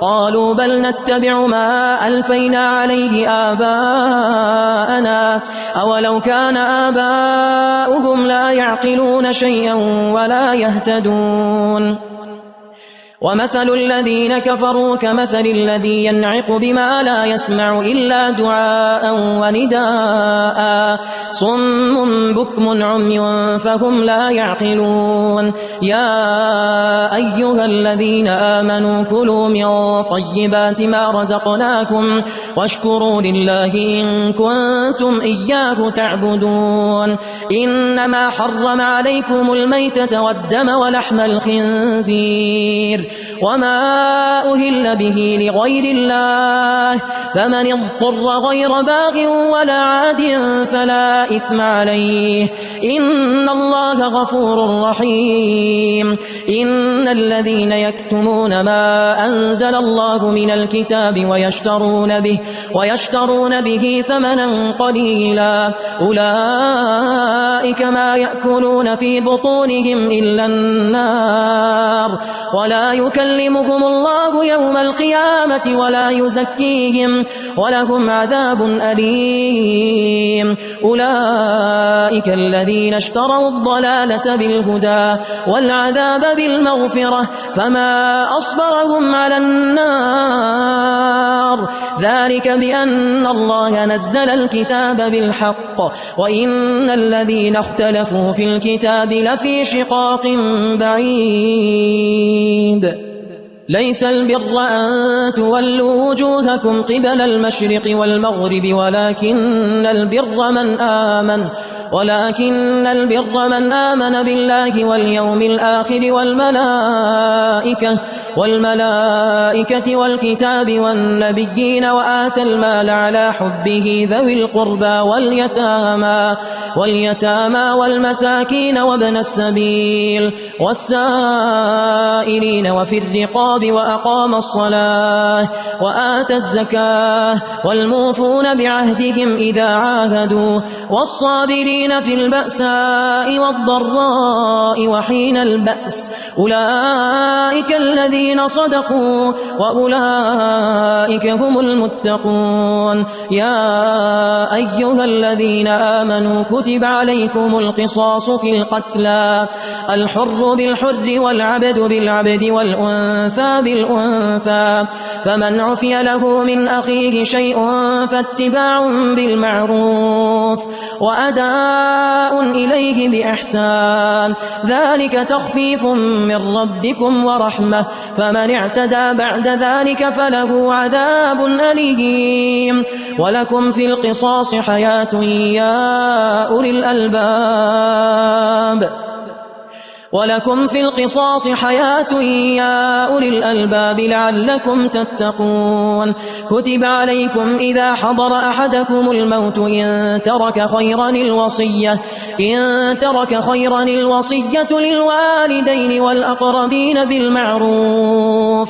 قالوا بل نتبع ما ألفينا عليه آباءنا أولو كان آباؤهم لا يعقلون شيئا ولا يهتدون ومثل الذين كفروا كمثل الذي ينعق بما لا يسمع إلا دعاء ونداء صم بكم عمي فهم لا يعقلون يا أيها الذين آمنوا كلوا من طيبات ما رزقناكم واشكروا لله إن كنتم إياه تعبدون إنما حرم عليكم الميتة والدم ولحم الخنزير وما أهل به لغير الله فمن اضطر غير باغ ولا عاد فلا إثم عليه إن الله غفور رحيم إن الذين يكتمون ما أنزل الله من الكتاب ويشترون به ثمنا قليلا أولئك ما يأكلون في بطونهم إلا النار ولا يكلمهم الله يوم القيامة ولا يزكيهم ولهم عذاب أليم أولئك الذين اشتروا الضلالة بالهدى والعذاب بالمغفرة فما أصبرهم على النار ذلك بأن الله نزل الكتاب بالحق وإن الذين اختلفوا في الكتاب لفي شقاق بعيد ليس البر أن تولوا وجوهكم قبل المشرق والمغرب ولكن البر من آمن بالله واليوم الآخر والملائكة والكتاب والنبيين وآتى المال على حبه ذوي القربى واليتامى والمساكين وابن السبيل والسائلين وفي الرقاب وأقام الصلاة وآتى الزكاة والموفون بعهدهم إذا عاهدوا والصابرين في البأساء والضراء وحين البأس أولئك الذين صدقوا وأولئك هم المتقون يا أيها الذين آمنوا كتب عليكم القصاص في القتلى الحر بالحر والعبد بالعبد والأنثى بالأنثى فمن عفي له من أخيه شيء فاتباع بالمعروف وأداء إليه بإحسان ذلك تخفيف من ربكم ورحمة فمن اعتدى بعد ذلك فله عذاب أليم ولكم في القصاص حياة يا أولي الألباب لعلكم تتقون كتب عليكم إذا حضر أحدكم الموت إن ترك خيرا الوصية للوالدين والأقربين بالمعروف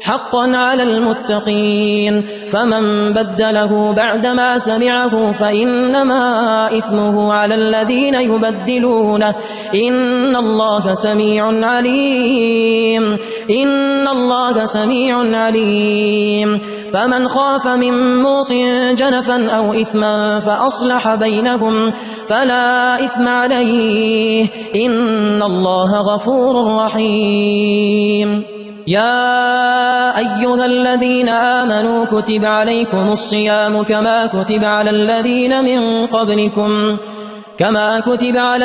حقا على المتقين فمن بدله بعدما سمعه فإنما إثمه على الذين يبدلونه إن الله سميع عليم فمن خاف من موص جنفا أو إثما فأصلح بينهم فلا إثم عليه إن الله غفور رحيم يا أيها الذين آمنوا كتب عليكم الصيام كما كتب على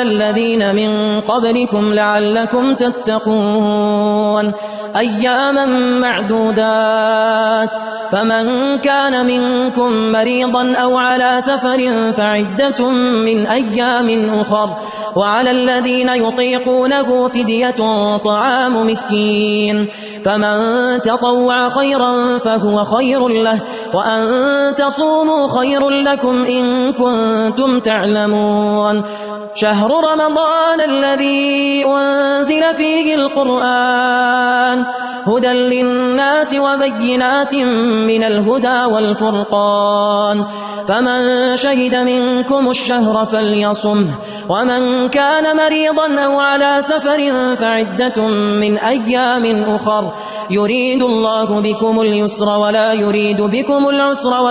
الذين من قبلكم لعلكم تتقون أياما معدودات فمن كان منكم مريضا أو على سفر فعدة من أيام أخر وعلى الذين يطيقونه فدية طعام مسكين فمن تطوع خيرا فهو خير له وأن تصوموا خير لكم إن كنتم تعلمون شهر رمضان الذي أنزل فيه القرآن هدى للناس وبينات من الهدى والفرقان فمن شهد منكم الشهر فليصمه ومن كان مريضا أو على سفر فعدة من أيام أخر يريد الله بكم اليسر ولا يريد بكم العسر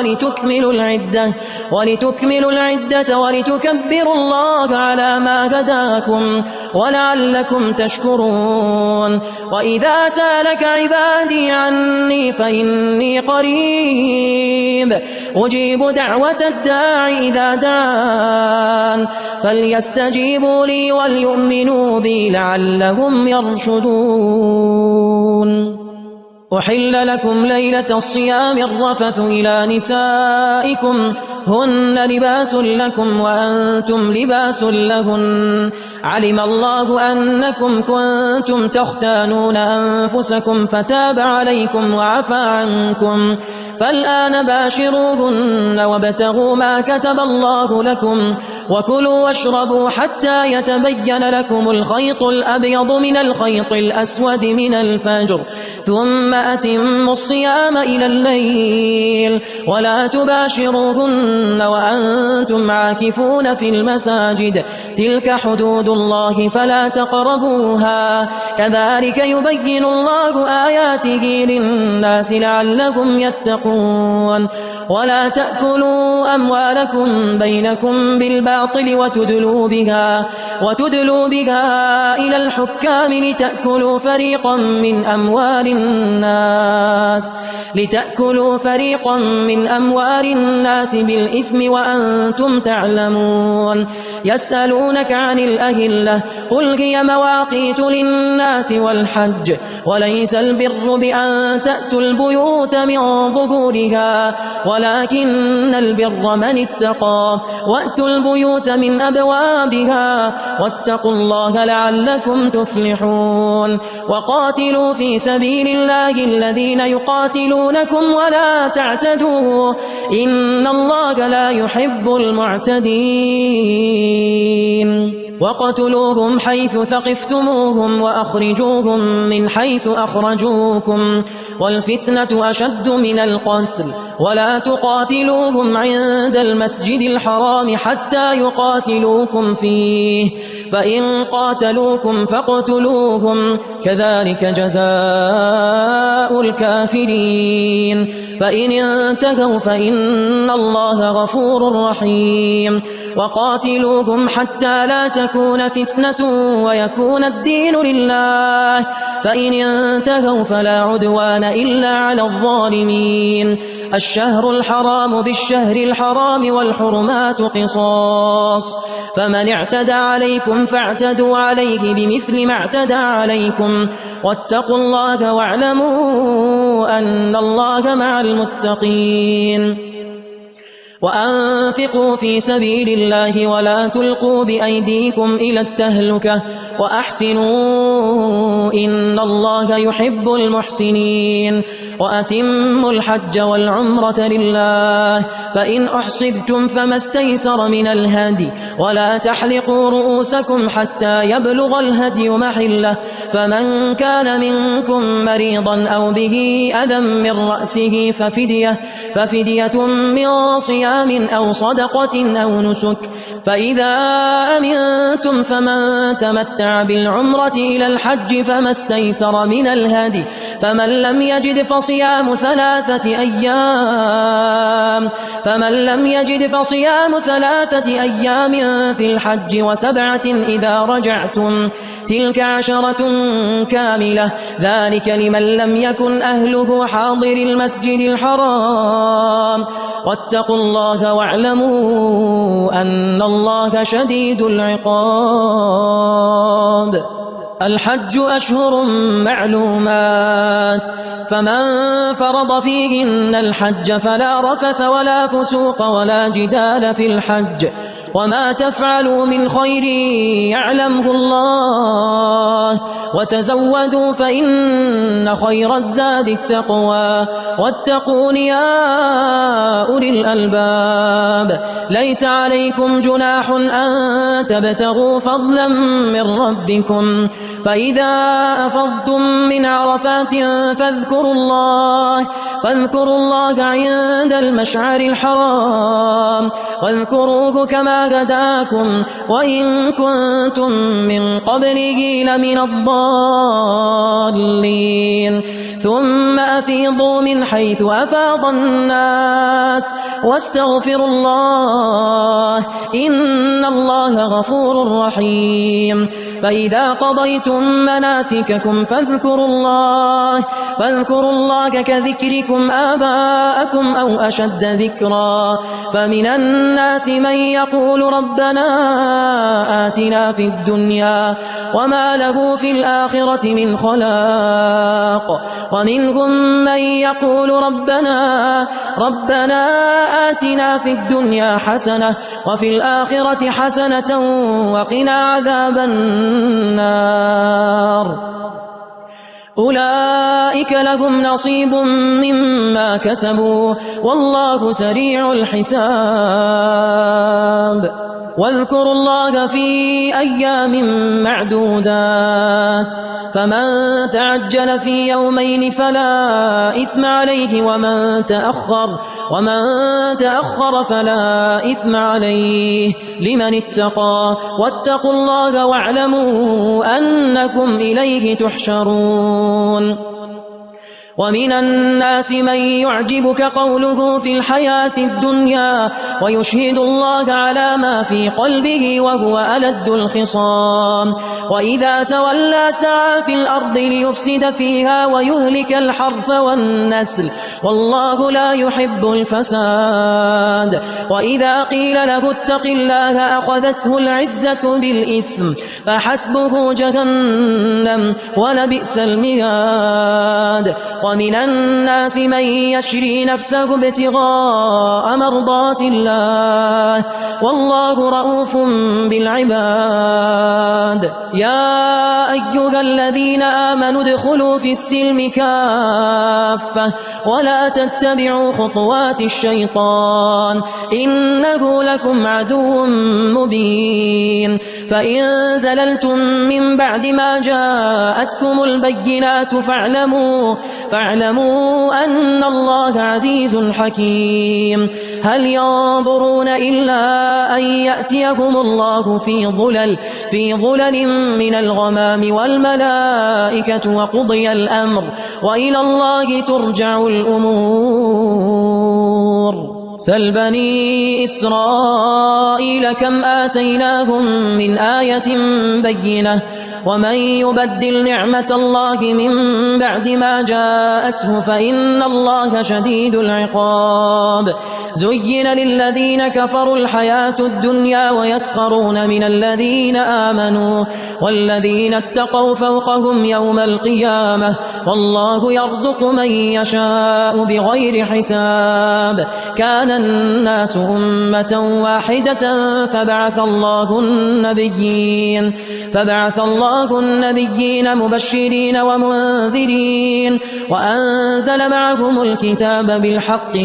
ولتكملوا العدة ولتكبروا الله على ما هداكم ولعلكم تشكرون وإذا سالك عبادي عني فإني قريب أجيب دعوة الداع إذا دعان فليستجيبوا لي وليؤمنوا بي لعلهم يرشدون أحل لكم ليلة الصيام الرفث إلى نسائكم هن لباس لكم وأنتم لباس لهن علم الله أنكم كنتم تختانون أنفسكم فتاب عليكم وعفى عنكم فالآن باشروهن وابتغوا ما كتب الله لكم وكلوا واشربوا حتى يتبين لكم الخيط الأبيض من الخيط الأسود من الفجر ثم أتموا الصيام إلى الليل ولا تباشروهن وأنتم عاكفون في المساجد تلك حدود الله فلا تقربوها كذلك يبين الله آياته للناس لعلهم يتقون ولا تأكلوا أموالكم بينكم بالباطل وتدلوا بها إلى الحكام لتأكلوا فريقا من أموال الناس بالإثم وأنتم تعلمون يسألونك عن الأهلة قل هي مواقيت للناس والحج وليس البر بأن تأتوا البيوت من ظهورها ولكن البر من اتقى وأتوا البيوت من أبوابها واتقوا الله لعلكم تفلحون وقاتلوا في سبيل الله الذين يقاتلونكم ولا تعتدوا إن الله لا يحب المعتدين وقتلوهم حيث ثقفتموهم وأخرجوهم من حيث أخرجوكم والفتنة أشد من القتل ولا تقاتلوهم عند المسجد الحرام حتى يقاتلوكم فيه فإن قاتلوكم فاقتلوهم كذلك جزاء الكافرين فإن انتهوا فإن الله غفور رحيم وقاتلوهم حتى لا تكون فتنة ويكون الدين لله فإن انتهوا فلا عدوان إلا على الظالمين الشهر الحرام بالشهر الحرام والحرمات قصاص فمن اعتدى عليكم فاعتدوا عليه بمثل ما اعتدى عليكم واتقوا الله واعلموا أن الله مع المتقين وأنفقوا في سبيل الله ولا تلقوا بأيديكم إلى التهلكة وأحسنوا إن الله يحب المحسنين وأتموا الحج والعمرة لله فإن أحصرتم فما استيسر من الهدي ولا تحلقوا رؤوسكم حتى يبلغ الهدي محله فمن كان منكم مريضا أو به أذى من رأسه ففدية من صيام أو صدقة أو نسك فإذا أمنتم فمن تمتع بالعمرة إلى الحج فما استيسر من الهدي فمن لم يجد فصيام فصيام 3 أيام فمن لم يجد فصيام 3 أيام في الحج و7 إذا رجعتم تلك 10 كاملة ذلك لمن لم يكن أهله حاضر المسجد الحرام واتقوا الله واعلموا أن الله شديد العقاب. الحج أشهر معلومات فمن فرض فيهن الحج فلا رفث ولا فسوق ولا جدال في الحج وما تفعلوا من خير يعلمه الله وتزودوا فإن خير الزاد التقوى واتقون يا أولي الألباب. ليس عليكم جناح أن تبتغوا فضلا من ربكم فإذا أفضتم من عرفات فاذكروا الله عند المشعر الحرام واذكروه كما هداكم وإن كنتم من قبله لمن الضالين. ثم أفيضوا من حيث أفاض الناس واستغفروا الله إن الله غفور رحيم. فإذا قضيتم مناسككم فاذكروا الله كذكركم آباءكم أو أشد ذكرا. فمن الناس من يقول ربنا آتنا في الدنيا وما له في الآخرة من خلاق ومنهم من يقول ربنا آتنا في الدنيا حسنة وفي الآخرة حسنة وقنا عذاب النار. أولئك لهم نصيب مما كسبوا والله سريع الحساب. واذكروا الله في أيام معدودات فمن تعجل في يومين فلا إثم عليه ومن تأخر فلا إثم عليه لمن اتقى واتقوا الله واعلموا أنكم إليه تحشرون. ومن الناس من يعجبك قوله في الحياة الدنيا ويشهد الله على ما في قلبه وهو ألد الخصام وإذا تولى سعى في الأرض ليفسد فيها ويهلك الحرث والنسل والله لا يحب الفساد. وإذا قيل له اتق الله أخذته العزة بالإثم فحسبه جهنم ولبئس المهاد. ومن الناس من يشري نفسه ابتغاء مرضات الله والله رؤوف بالعباد. يا أيها الذين آمنوا ادخلوا في السلم كافة ولا تتبعوا خطوات الشيطان إنه لكم عدو مبين. فإن زللتم من بعد ما جاءتكم البينات فاعلموا أن الله عزيز حكيم. هل ينظرون إلا أن يأتيهم الله في ظلل من الغمام والملائكة وقضي الأمر وإلى الله ترجع الأمور. سل بني إسرائيل كم آتيناهم من آية بينة ومن يبدل نعمة الله من بعد ما جاءته فإن الله شديد العقاب. زين للذين كفروا الحياة الدنيا ويسخرون من الذين آمنوا والذين اتقوا فوقهم يوم القيامة والله يرزق من يشاء بغير حساب. كان الناس أمة واحدة فبعث الله النبيين مبشرين ومنذرين وأنزل معهم الكتاب بالحق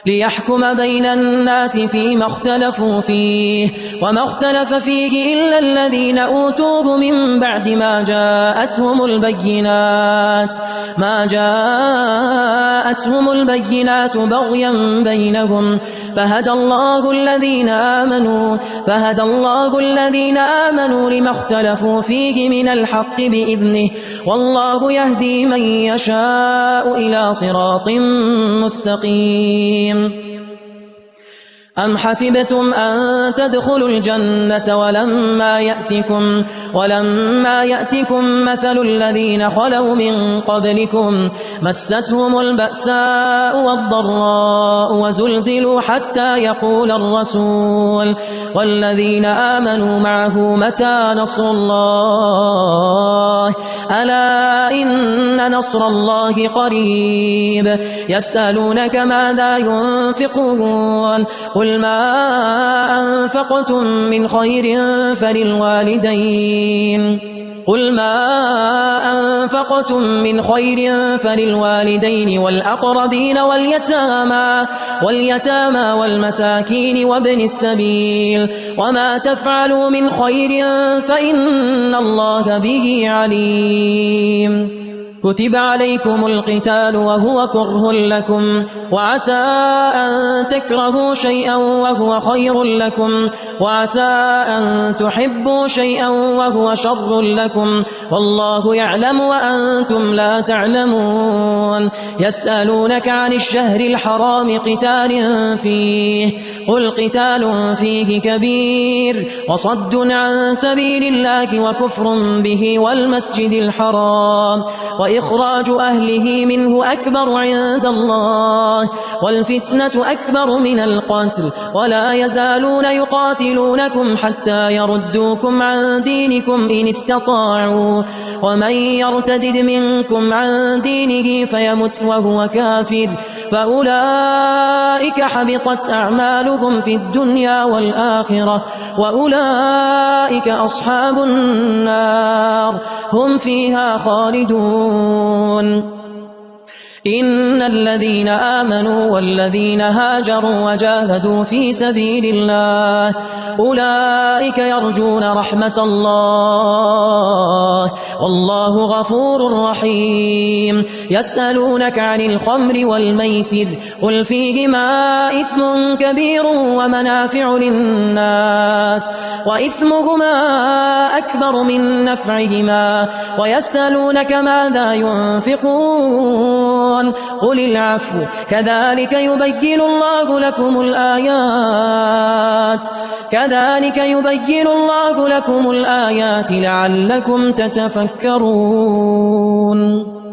ليحكم بين الناس فيما اختلفوا فيه وما اختلف فيه إلا الذين أوتوه من بعد ما جاءتهم البينات بغيا بينهم فهدى الله الذين آمنوا لما اختلفوا فيه من الحق بإذنه والله يهدي من يشاء إلى صراط مستقيم. أم حسبتم أن تدخلوا الجنة ولما يأتكم مثل الذين خلوا من قبلكم مستهم البأساء والضراء وزلزلوا حتى يقول الرسول والذين آمنوا معه متى نصر الله ألا إن نصر الله قريب. يسألونك ماذا ينفقون قل ما أنفقتم من خير فللوالدين والأقربين واليتامى والمساكين وابن السبيل وما تفعلوا من خير فإن الله به عليم. كتب عليكم القتال وهو كره لكم وعسى أن تكرهوا شيئا وهو خير لكم وعسى أن تحبوا شيئا وهو شر لكم والله يعلم وأنتم لا تعلمون. يسألونك عن الشهر الحرام قتال فيه قل قتال فيه كبير وصد عن سبيل الله وكفر به والمسجد الحرام وإخراج أهله منه أكبر عند الله والفتنة أكبر من القتل ولا يزالون يقاتلونكم حتى يردوكم عن دينكم إن استطاعوا ومن يرتدد منكم عن دينه فيمت وهو كافر فأولئك حبطت أعمالهم في الدنيا والآخرة وأولئك أصحاب النار هم فيها خالدون. إن الذين آمنوا والذين هاجروا وجاهدوا في سبيل الله أولئك يرجون رحمة الله والله غفور رحيم. يسألونك عن الخمر والميسر قل فيهما إثم كبير ومنافع للناس وإثمهما أكبر من نفعهما ويسألونك ماذا ينفقون قل العفو كذلك يبين الله لكم الآيات لعلكم تتفكرون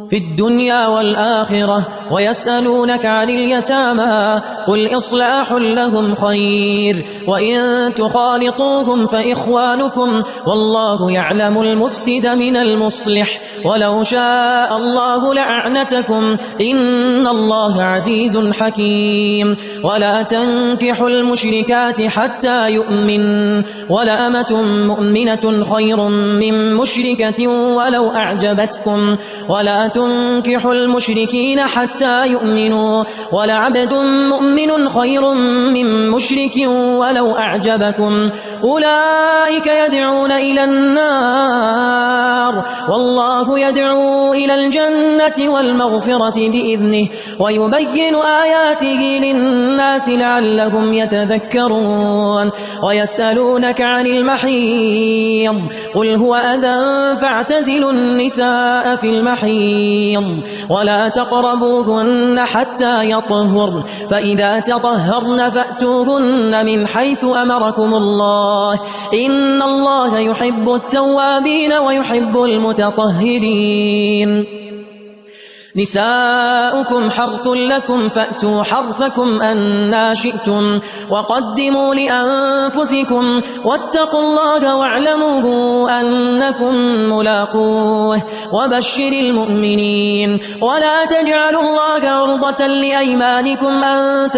في الدنيا والآخرة. ويسألونك عن اليتامى قل إصلاح لهم خير وإن تخالطوهم فإخوانكم والله يعلم المفسد من المصلح ولو شاء الله لأعنتكم إن الله عزيز حكيم. ولا تنكحوا المشركات حتى يؤمن ولأمة مؤمنة خير من مشركة ولو أعجبتكم ولا تنكحوا المشركين حتى يؤمنوا ولعبد مؤمن خير من مشرك ولو أعجبكم أولئك يدعون إلى النار والله يدعو إلى الجنة والمغفرة بإذنه ويبين آياته للناس لعلهم يتذكرون. ويسألونك عن المحيض قل هو أذى فاعتزلوا النساء في المحيض ولا تقربوهن حتى يطهرن فإذا تطهرن فأتوهن من حيث أمركم الله إن الله يحب التوابين ويحب المتطهرين. نساؤكم حرث لكم فأتوا حرثكم أنى شئتم وقدموا لأنفسكم واتقوا الله واعلموا أنكم ملاقوه وبشر المؤمنين. ولا تجعلوا الله عرضة لأيمانكم أن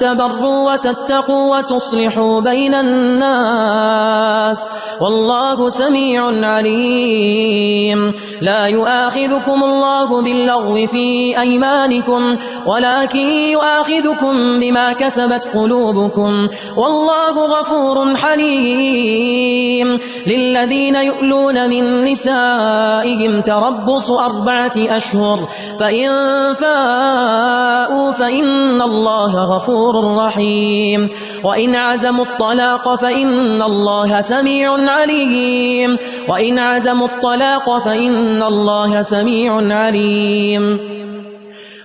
تبروا وتتقوا وتصلحوا بين الناس والله سميع عليم. لا يؤاخذكم يؤاخذكم الله باللغو في أيمانكم ولكن يؤاخذكم بما كسبت قلوبكم والله غفور حليم. للذين يؤلون من نسائهم تربص 4 أشهر فإن فاءوا فإن الله غفور رحيم. وإن عزموا الطلاق فإن الله سميع عليم. وإن عزموا الطلاق فإن الله سميع عليم.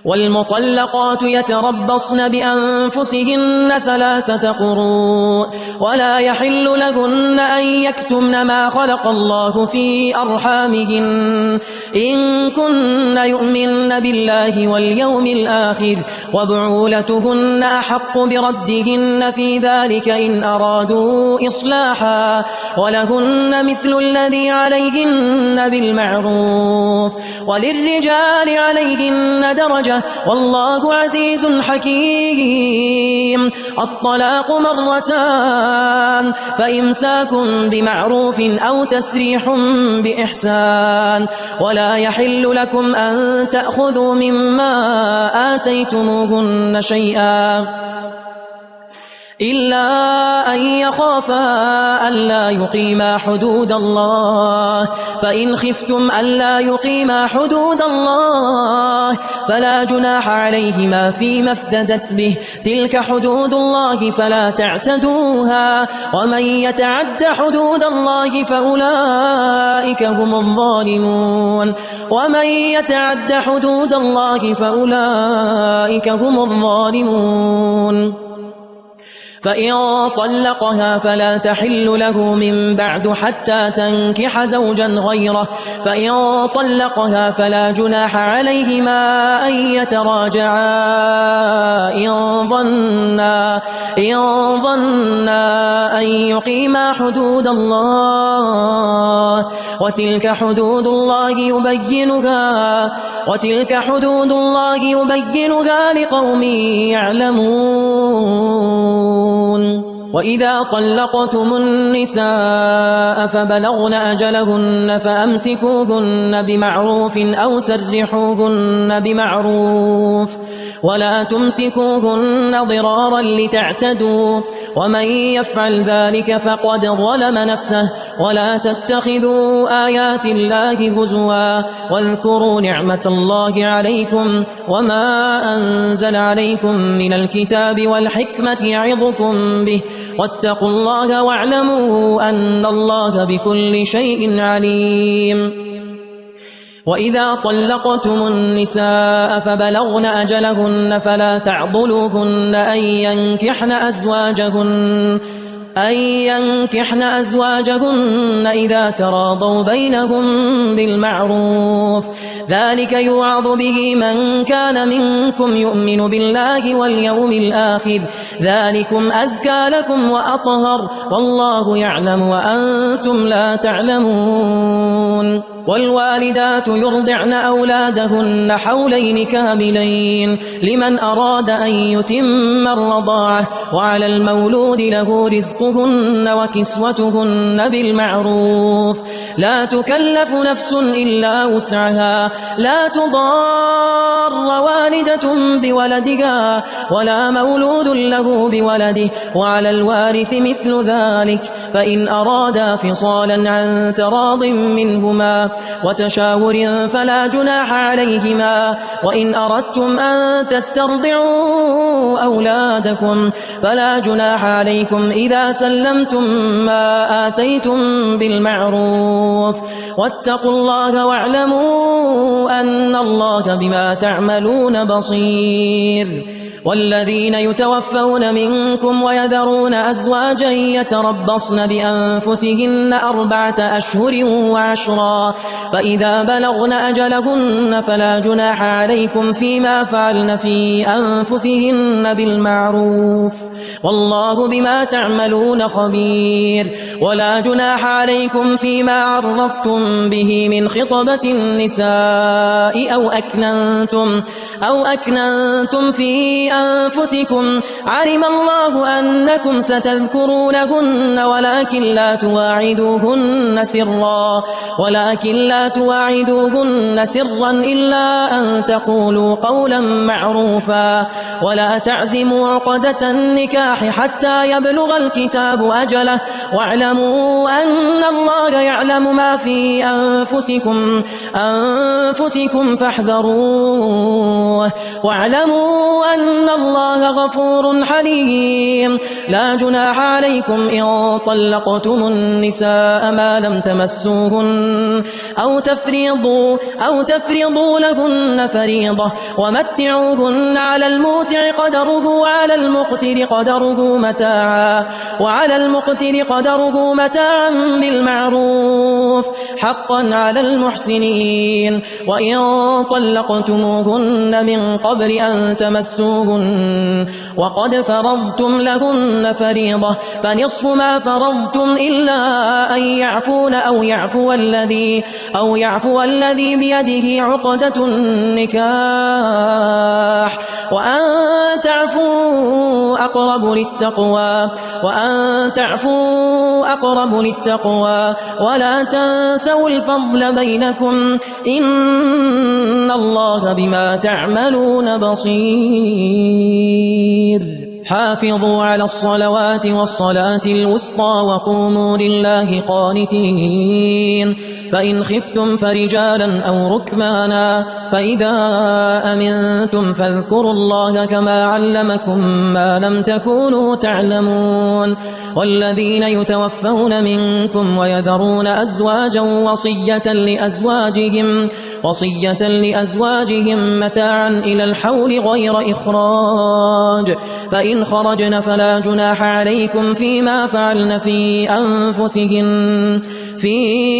والمطلقات يتربصن بأنفسهن 3 قروء ولا يحل لهن أن يكتمن ما خلق الله في أرحامهن إن كن يؤمن بالله واليوم الآخر وبعولتهن أحق بردهن في ذلك إن أرادوا إصلاحا ولهن مثل الذي عليهن بالمعروف وللرجال عليهن درجة والله عزيز حكيم. الطلاق 2 مرتان فإمساك بمعروف أو تسريح بإحسان ولا يحل لكم أن تأخذوا مما آتيتموهن شيئا إلا أن يخافا ألا يقيما حدود الله فإن خفتم ألا يقيما حدود الله فلا جناح عليهما فيما افتدت به تلك حدود الله فلا تعتدوها ومن يتعد حدود الله فأولئك هم الظالمون. ومن يتعد حدود الله فأولئك هم الظالمون. فإن طلقها فلا تحل له من بعد حتى تنكح زوجا غيره فإن طلقها فلا جناح عليهما أن يتراجعا إن ظنا أن يقيما حدود الله وتلك حدود الله يبينها لقوم يعلمون. وإذا طلقتم النساء فبلغن أجلهن فأمسكوهن بمعروف أو سرحوهن بمعروف ولا تمسكوهن ضرارا لتعتدوا ومن يفعل ذلك فقد ظلم نفسه. ولا تتخذوا آيات الله هزوا واذكروا نعمة الله عليكم وما أنزل عليكم من الكتاب والحكمة يعظكم به واتقوا الله واعلموا أن الله بكل شيء عليم. وإذا طلقتم النساء فبلغن أجلهن فلا تعضلوهن أن ينكحن أزواجهن إذا تراضوا بينهم بالمعروف ذلك يوعظ به من كان منكم يؤمن بالله واليوم الآخر ذلكم أزكى لكم وأطهر والله يعلم وأنتم لا تعلمون. والوالدات يرضعن أولادهن حولين كاملين لمن أراد أن يتم الرضاعة وعلى المولود له رزقهن وكسوتهن بالمعروف لا تكلف نفس إلا وسعها لا تضار والدة بولدها ولا مولود له بولده وعلى الوارث مثل ذلك فإن أرادا فصالا عن تراض منهما وتشاور فلا جناح عليهما. وإن أردتم أن تسترضعوا أولادكم فلا جناح عليكم إذا سلمتم ما آتيتم بالمعروف واتقوا الله واعلموا أن الله بما تعملون بصير. والذين يتوفون منكم ويذرون أزواجا يتربصن بأنفسهن 4 أشهر و10 فإذا بلغن أجلهن فلا جناح عليكم فيما فعلن في أنفسهن بالمعروف والله بما تعملون خبير. ولا جناح عليكم فيما عرضتم به من خطبة النساء أو أكننتم في أنفسكم علم الله أنكم ستذكرونهن ولكن لا تواعدوهن سرا إلا أن تقولوا قولا معروفا ولا تعزموا عقدة النكاح حتى يبلغ الكتاب أجله واعلموا أن الله يعلم ما في أنفسكم فاحذروه واعلموا أن الله غفور حليم لا جناح عليكم إن طلقتم النساء ما لم تمسوهن أو تفرضوا لهن فريضة ومتعوهن على الموسع قدره وعلى المقتر قدره متاعا بالمعروف حقا على المحسنين وإن طلقتموهن من قبل أن تمسوهن وقد فرضتم لهن فريضة فنصف ما فرضتم إلا أن يعفون أو يعفو الذي بيده عقدة النكاح وأن تعفوا أقرب للتقوى ولا تنسوا الفضل بينكم إن الله بما تعملون بصير حافظوا على الصلوات والصلاة الوسطى وقوموا لله قانتين فإن خفتم فرجالا أو ركبانا فإذا أمنتم فاذكروا الله كما علمكم ما لم تكونوا تعلمون والذين يتوفون منكم ويذرون أزواجا وصية لأزواجهم متاعا إلى الحول غير إخراج فإن خرجن فلا جناح عليكم فيما فعلن في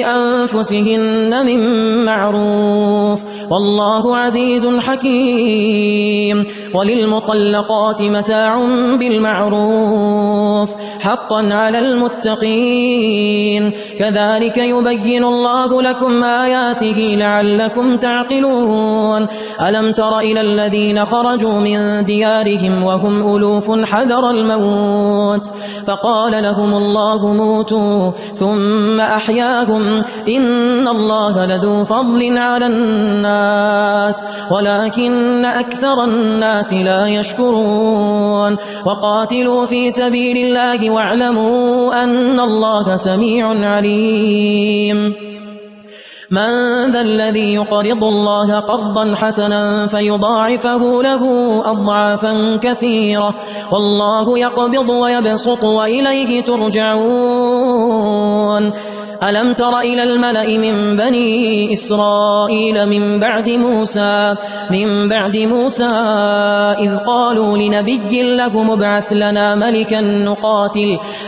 أنفسهن من معروف والله عزيز حكيم وللمطلقات متاع بالمعروف حقا على المتقين كذلك يبين الله لكم آياته لعلكم تعقلون ألم تر إلى الذين خرجوا من ديارهم وهم ألوف حذر الموت فقال لهم الله موتوا ثم أحياهم إن الله لذو فضل على الناس ولكن أكثر الناس لا يشكرون وقاتلوا في سبيل الله واعلموا أن الله سميع عليم من ذا الذي يقرض الله قرضا حسنا فيضاعفه له أضعافا كثيرة والله يقبض ويبسط وإليه ترجعون ألم تر إلى الملأ من بني إسرائيل من بعد موسى إذ قالوا لنبي لهم ابعث لنا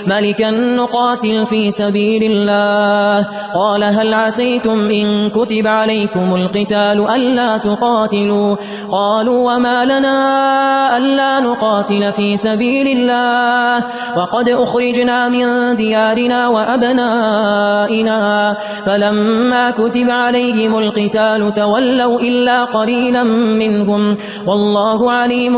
ملكا نقاتل في سبيل الله قال هل عسيتم إن كتب عليكم القتال ألا تقاتلوا قالوا وما لنا ألا نقاتل في سبيل الله وقد أخرجنا من ديارنا وأبنائنا فلما كتب عليهم القتال تولوا إلا قليلا منهم والله عليم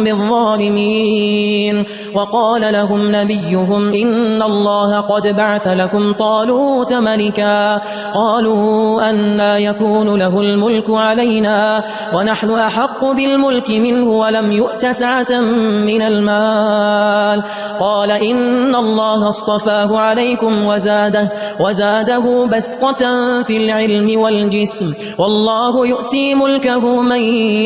بالظالمين وقال لهم نبيهم إن الله قد بعث لكم طالوت ملكا قالوا أنى يكون له الملك علينا ونحن أحق بالملك منه ولم يؤت سعة من المال قال إن الله اصطفاه عليكم وزاده بسطة في العلم والجسم والله يؤتي ملكه من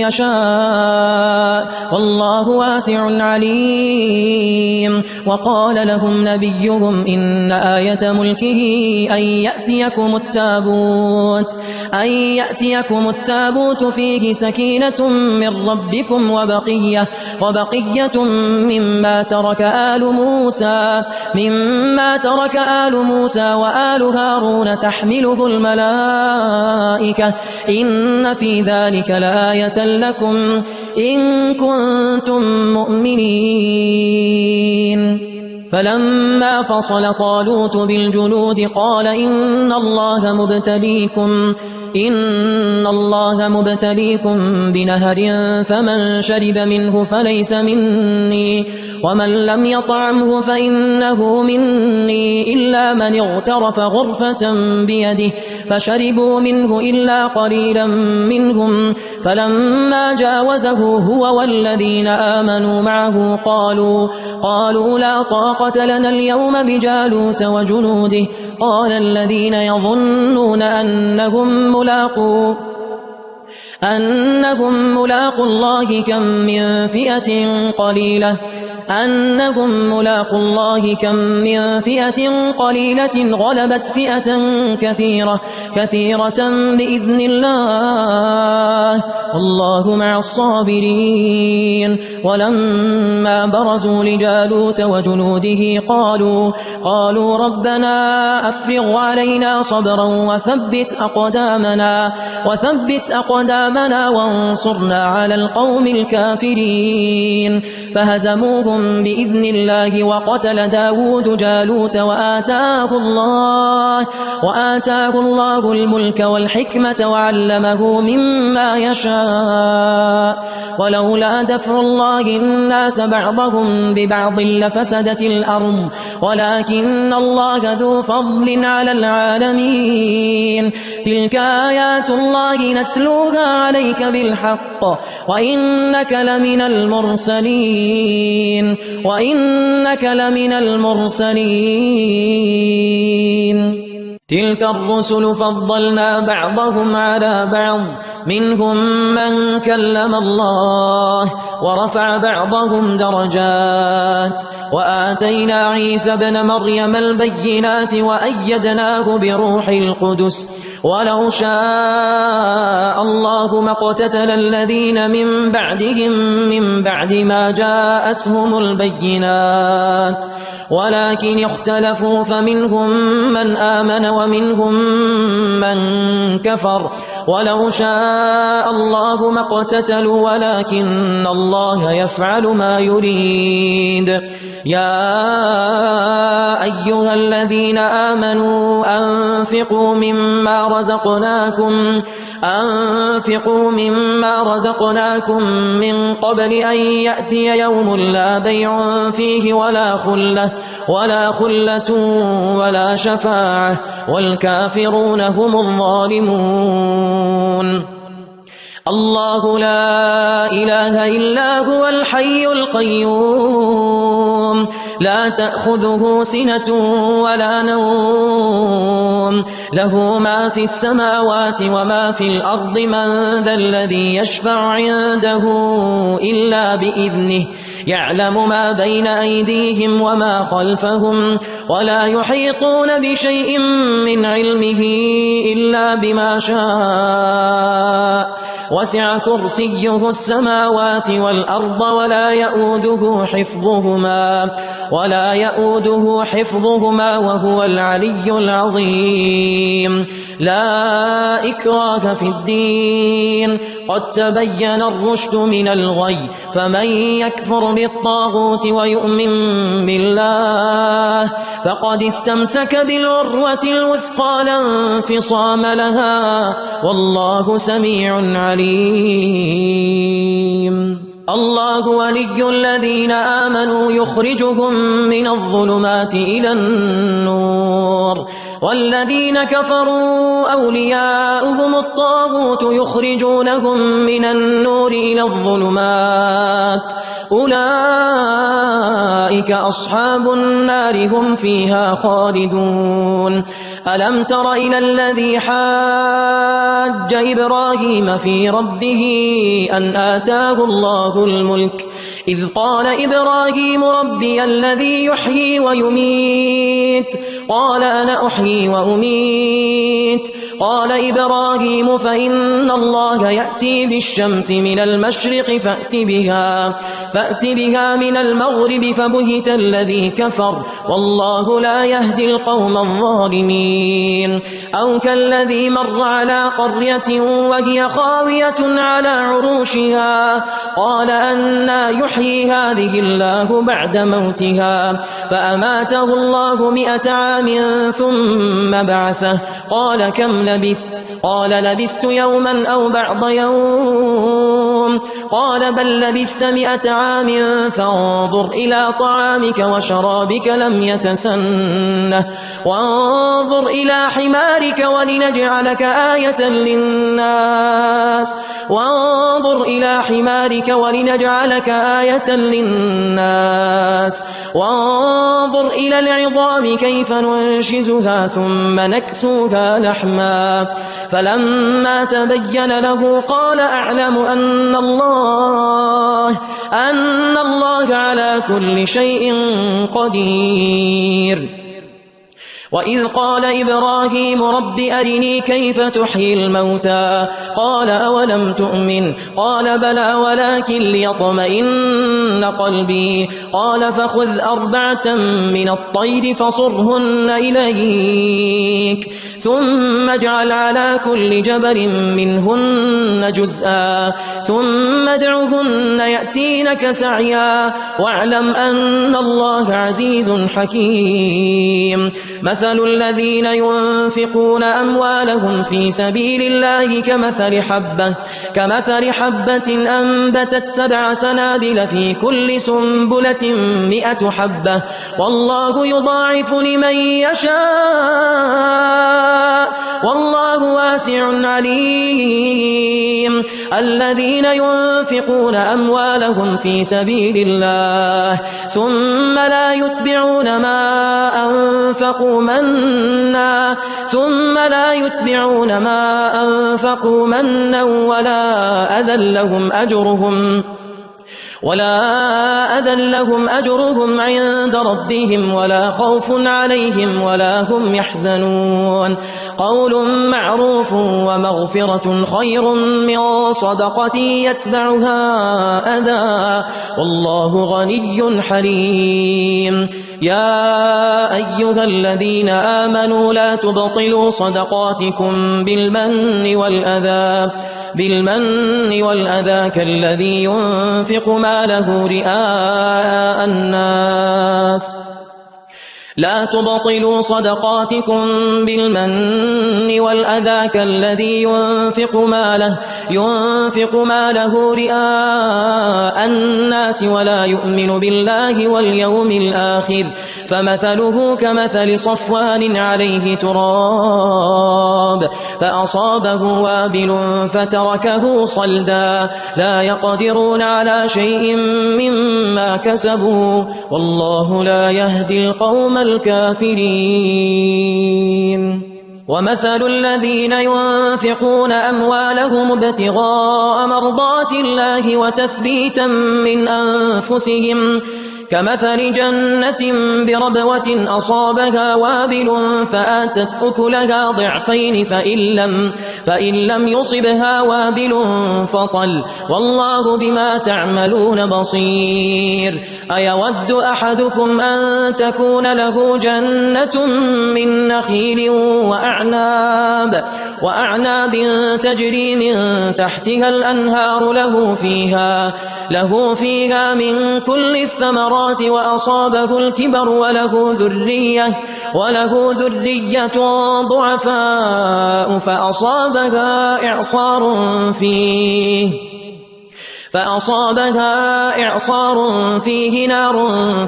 يشاء والله واسع عليم وقال لهم نبيهم إن آية ملكه أن يأتيكم التابوت فيه سكينة من ربكم وبقية مما ترك آل موسى وآل هارون تحمله الملائكة إن في ذلك لآية لكم إن كنتم مؤمنين فلما فصل طالوت بالجنود قال إن الله مبتليكم بنهر فمن شرب منه فليس مني ومن لم يطعمه فإنه مني إلا من اغترف غرفة بيده فشربوا منه إلا قليلا منهم فلما جاوزه هو والذين آمنوا معه قالوا لا طاقة لنا اليوم بجالوت وجنوده قال الذين يظنون أنهم ملاقو الله كم من فئة قليلة غلبت فئة كثيرة بإذن الله والله مع الصابرين ولما برزوا لجالوت وجنوده قالوا ربنا أفرغ علينا صبرا وثبت أقدامنا وانصرنا على القوم الكافرين فهزموهم بإذن الله وقتل داود جالوت وآتاه الله الملك والحكمة وعلمه مما يشاء ولولا دفع الله الناس بعضهم ببعض لفسدت الأرض ولكن الله ذو فضل على العالمين تلك آيات الله نتلوها عليك بالحق وإنك لمن المرسلين تلك الرسل فضلنا بعضهم على بعض منهم من كلم الله ورفع بعضهم درجات وآتينا عيسى ابن مريم البينات وأيدناه بروح القدس ولو شاء الله ما اقتتل الذين من بعدهم من بعد ما جاءتهم البينات ولكن اختلفوا فمنهم من آمن ومنهم من كفر ولو شاء الله ما اقتتلوا ولكن الله يفعل ما يريد يا أيها الذين آمنوا أنفقوا مما رزقناكم من قبل أن يأتي يوم لا بيع فيه ولا خلة ولا شفاعة والكافرون هم الظالمون الله لا إله إلا هو الحي القيوم لا تأخذه سنة ولا نوم له ما في السماوات وما في الأرض من ذا الذي يشفع عنده إلا بإذنه يعلم ما بين أيديهم وما خلفهم ولا يحيطون بشيء من علمه إلا بما شاء وسع كرسيه السماوات والأرض ولا يؤوده حفظهما وهو العلي العظيم لا إكراه في الدين قد تبين الرشد من الغي فمن يكفر بالطاغوت ويؤمن بالله فقد استمسك بالعروة الوثقى لا انفصام لها والله سميع عليم الله ولي الذين آمنوا يخرجهم من الظلمات إلى النور والذين كفروا أولياؤهم الطاغوت يخرجونهم من النور إلى الظلمات أولئك أصحاب النار هم فيها خالدون ألم تر إلى الذي حاج إبراهيم في ربه أن آتاه الله الملك إذ قال إبراهيم ربي الذي يحيي ويميت قال أنا أحيي وأميت. قال إبراهيم فإن الله يأتي بالشمس من المشرق فأت بها من المغرب فبهت الذي كفر والله لا يهدي القوم الظالمين. أو كالذي مر على قرية وهي خاوية على عروشها قال أنى يحيي هذه الله بعد موتها فأماته الله 100 عام ثم بعثه قال كم لبثت؟ قال لبثت يوما أو بعض يوم. قال بل لبثت 100 عام فانظر إلى طعامك وشرابك لم يتسنه وانظر إلى حمارك ولنجعلك آية للناس وانظر إلى العظام كيف ننشزها ثم نكسوها لحما فلما تبين له قال أعلم أن الله على كل شيء قدير. وإذ قال إبراهيم رب أرني كيف تحيي الموتى قال أولم تؤمن قال بلى ولكن ليطمئن قلبي قال فخذ 4 من الطير فصرهن إليك ثم اجعل على كل جبل منهن جزءا ثم ادعهن يأتينك سعيا واعلم أن الله عزيز حكيم. مثل الذين ينفقون أموالهم في سبيل الله كمثل حبة أنبتت 7 سنابل في كل سنبلة 100 حبة والله يضاعف لمن يشاء والله واسع عليم. الذين ينفقون أموالهم في سبيل الله ثم لا يتبعون ما أنفقوا منا ولا أذى لهم أجرهم عند ربهم ولا خوف عليهم ولا هم يحزنون. قول معروف ومغفرة خير من صدقة يتبعها أذى والله غني حليم. يا أيها الذين آمنوا لا تبطلوا صدقاتكم بالمن والأذى كالذي ينفق ماله رئاء الناس لا تبطلوا صدقاتكم بالمن والأذى كالذي ينفق ماله رئاء الناس ولا يؤمن بالله واليوم الآخر فمثله كمثل صفوان عليه تراب فأصابه وابل فتركه صلدا لا يقدرون على شيء مما كسبوا والله لا يهدي القوم الكافرين. ومثل الذين ينفقون أموالهم ابتغاء مرضات الله وتثبيتا من أنفسهم كمثل جنة بربوة أصابها وابل فآتت أكلها ضعفين فإن لم يصبها وابل فطل والله بما تعملون بصير. أيود أحدكم أن تكون له جنة من نخيل وأعناب تجري من تحتها الأنهار له فيها من كل الثمرات وأصابه الكبر وله ذرية ضعفاء فأصابها إعصار فيه نار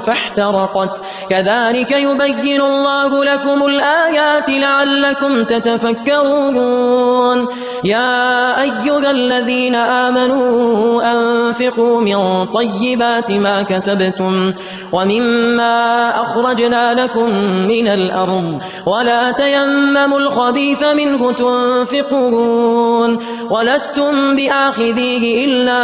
فاحترقت كذلك يبين الله لكم الآيات لعلكم تتفكرون. يا أيها الذين آمنوا أنفقوا من طيبات ما كسبتم ومما أخرجنا لكم من الأرض ولا تيمموا الخبيث منه تنفقون ولستم بآخذيه إلا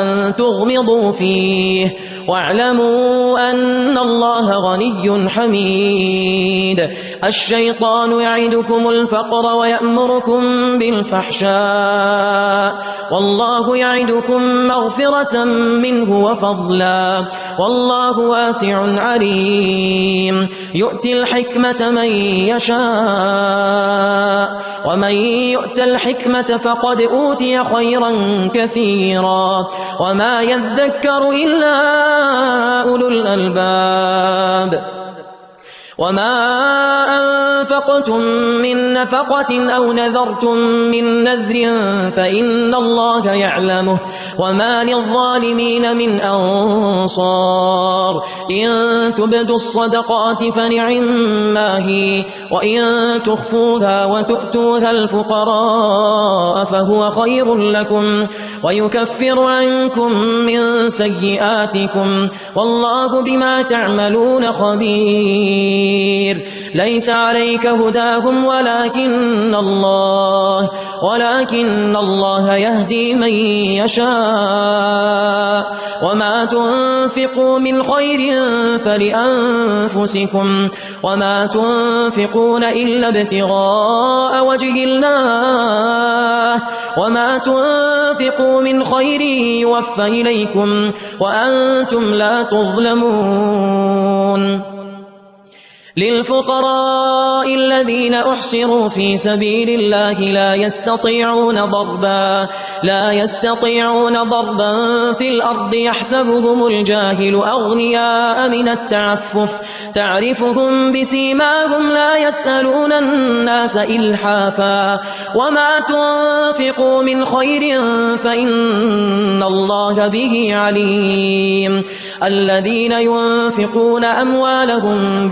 أن تغمضوا فيه واعلموا أن الله غني حميد. الشيطان يعدكم الفقر ويأمركم بالفحشاء والله يعدكم مغفرة منه وفضلا والله واسع عليم. يؤتي الحكمة من يشاء ومن يؤت الحكمة فقد أوتي خيرا كثيرا وما يذكر إلا أولو الألباب. وما أنفقتم من نفقة أو نذرتم من نذر فإن الله يعلمه وما للظالمين من أنصار. إن تبدوا الصدقات فنعما هي وإن تخفوها وتؤتوها الفقراء فهو خير لكم ويكفر عنكم من سيئاتكم والله بما تعملون خبير. ليس عليك هداهم ولكن الله يهدي من يشاء وما تنفقوا من خير فلأنفسكم وما تنفقون إلا ابتغاء وجه الله وما تنفقوا من خير يوفى إليكم وأنتم لا تظلمون. للفقراء الذين أحصروا في سبيل الله لا يستطيعون ضربا في الأرض يحسبهم الجاهل أغنياء من التعفف تعرفهم بسيماهم لا يسألون الناس إلحافا وما تنفقوا من خير فإن الله به عليم. الذين ينفقون أموالهم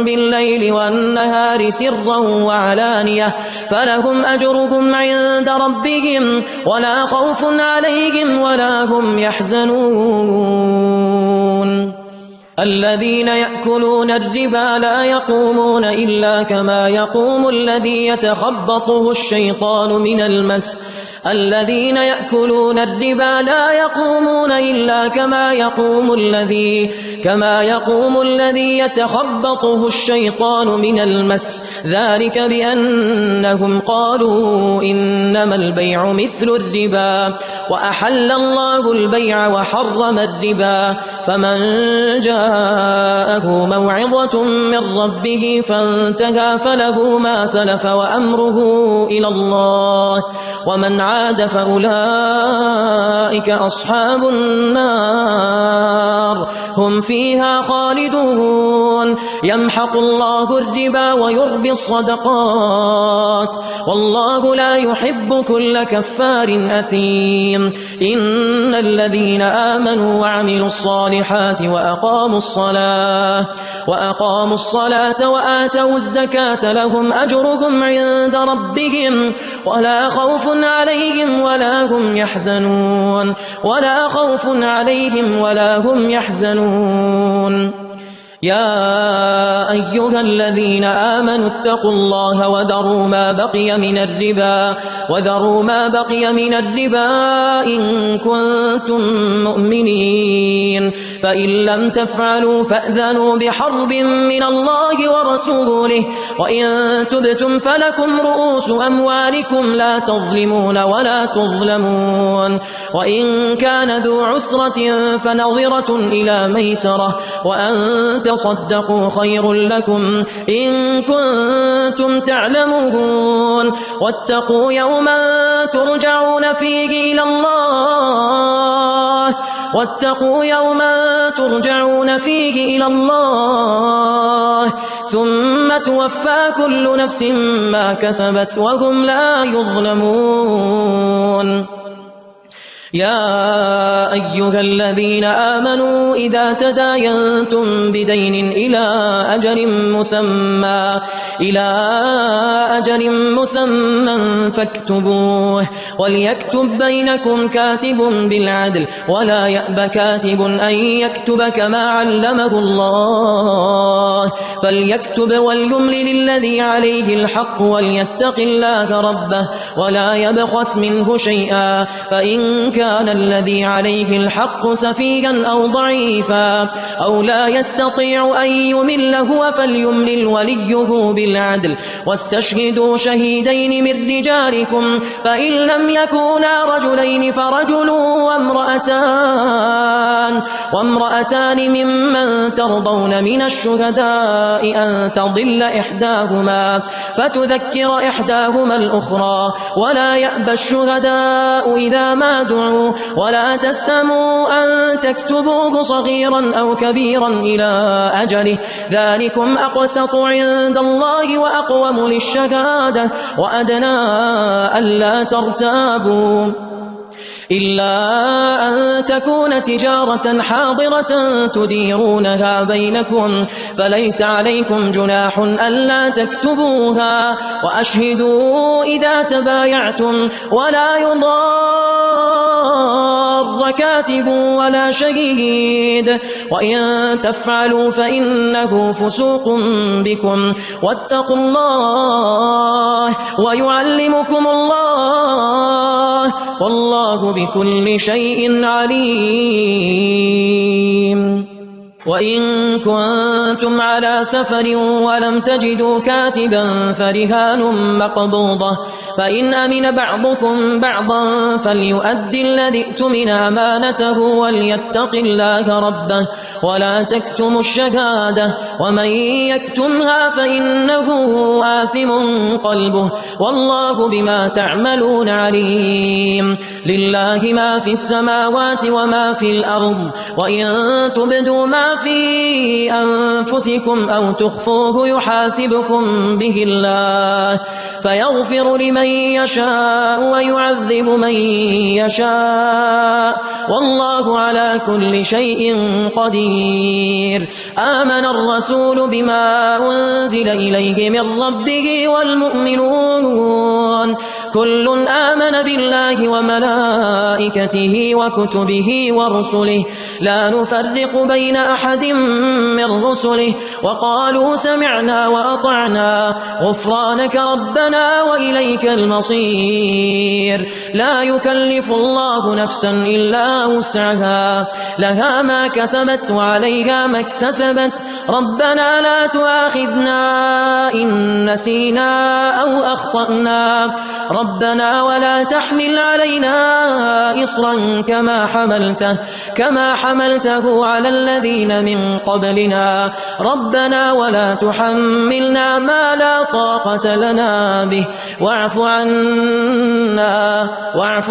بالليل والنهار سرا وعلانية فلهم أجرهم عند ربهم ولا خوف عليهم ولا هم يحزنون. الذين يأكلون الربا لا يقومون إلا كما يقوم الذي يتخبطه الشيطان من المس. الذين يأكلون الربا لا يقومون إلا كما يقوم الذي يتخبطه الشيطان من المس ذلك بأنهم قالوا إنما البيع مثل الربا وأحل الله البيع وحرم الربا. فمن جاءه موعظة من ربه فانتهى فله ما سلف وأمره إلى الله ومن عاد فأولئك أصحاب النار هم فيها خالدون. يمحق الله الربا ويربي الصدقات والله لا يحب كل كفار أثيم. إن الذين آمنوا وعملوا الصالحات وأقاموا الصلاة وآتوا الزكاة لهم أجرهم عند ربهم ولا خوف عليهم ولا هم يحزنون. يا أيها الذين آمنوا اتقوا الله وذروا ما بقي من الربا إن كنتم مؤمنين فإن لم تفعلوا فأذنوا بحرب من الله ورسوله وإن تبتم فلكم رؤوس أموالكم لا تظلمون ولا تظلمون. وإن كان ذو عسرة فنظرة إلى ميسرة وأن تصدقوا خير لكم إن كنتم تعلمون. واتقوا يوما ترجعون فيه إلى الله ثم توفى كل نفس ما كسبت وهم لا يظلمون. يا أيها الذين آمنوا إذا تداينتم بدين إلى أجل مسمى فاكتبوه وليكتب بينكم كاتب بالعدل ولا يأب كاتب أن يكتب كما علمه الله فليكتب وليملل الذي عليه الحق وليتق الله ربه ولا يبخس منه شيئا فإن كان الذي عليه الحق سفيها أو ضعيفا أو لا يستطيع أن يمل هو فليملل وليه بالعدل واستشهدوا شهيدين من رجالكم فإن لم يكونا رجلين فرجل وامرأتان ممن ترضون من الشهداء أن تضل إحداهما فتذكر إحداهما الأخرى ولا يأبى الشهداء إذا ما دعوا ولا تسأموا أن تكتبوه صغيرا أو كبيرا إلى أجله ذلكم أقسط عند الله وأقوم للشهادة وأدنى ألا ترتابوا إلا أن تكون تجارة حاضرة تديرونها بينكم فليس عليكم جناح ألا تكتبوها وأشهدوا إذا تبايعتم ولا يضار كاتب ولا شهيد وإن تفعلوا فإنه فسوق بكم واتقوا الله ويعلمكم الله والله بكل شيء عليم وإن كنتم على سفر ولم تجدوا كاتبا فرهان مقبوضة فإن أمن بعضكم بعضا فليؤدي الذي اؤتمن أمانته وليتق الله ربه ولا تكتموا الشهادة ومن يكتمها فإنه آثم قلبه والله بما تعملون عليم لله ما في السماوات وما في الأرض وإن تبدوا ما في أنفسكم أو تخفوه يحاسبكم به الله فيغفر لمن يشاء ويعذب من يشاء والله على كل شيء قدير آمن الرسول بما أنزل إليه من ربه والمؤمنون كل آمن بالله وملائكته وكتبه ورسله لا نفرق بين أحد من رسله وقالوا سمعنا وأطعنا غفرانك ربنا وإليك المصير لا يكلف الله نفسا إلا وسعها لها ما كسبت وعليها ما اكتسبت ربنا لا تؤاخذنا إن نسينا أو أخطأنا ربنا ولا تحمل علينا إصرا كما حملته على الذين من قبلنا ربنا ولا تحملنا ما لا طاقة لنا به واعف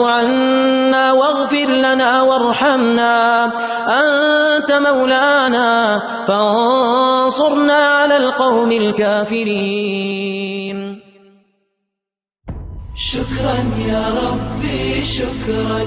عنا واغفر لنا وارحمنا أنت مولانا فانصرنا على القوم الكافرين شكرا يا ربي شكرا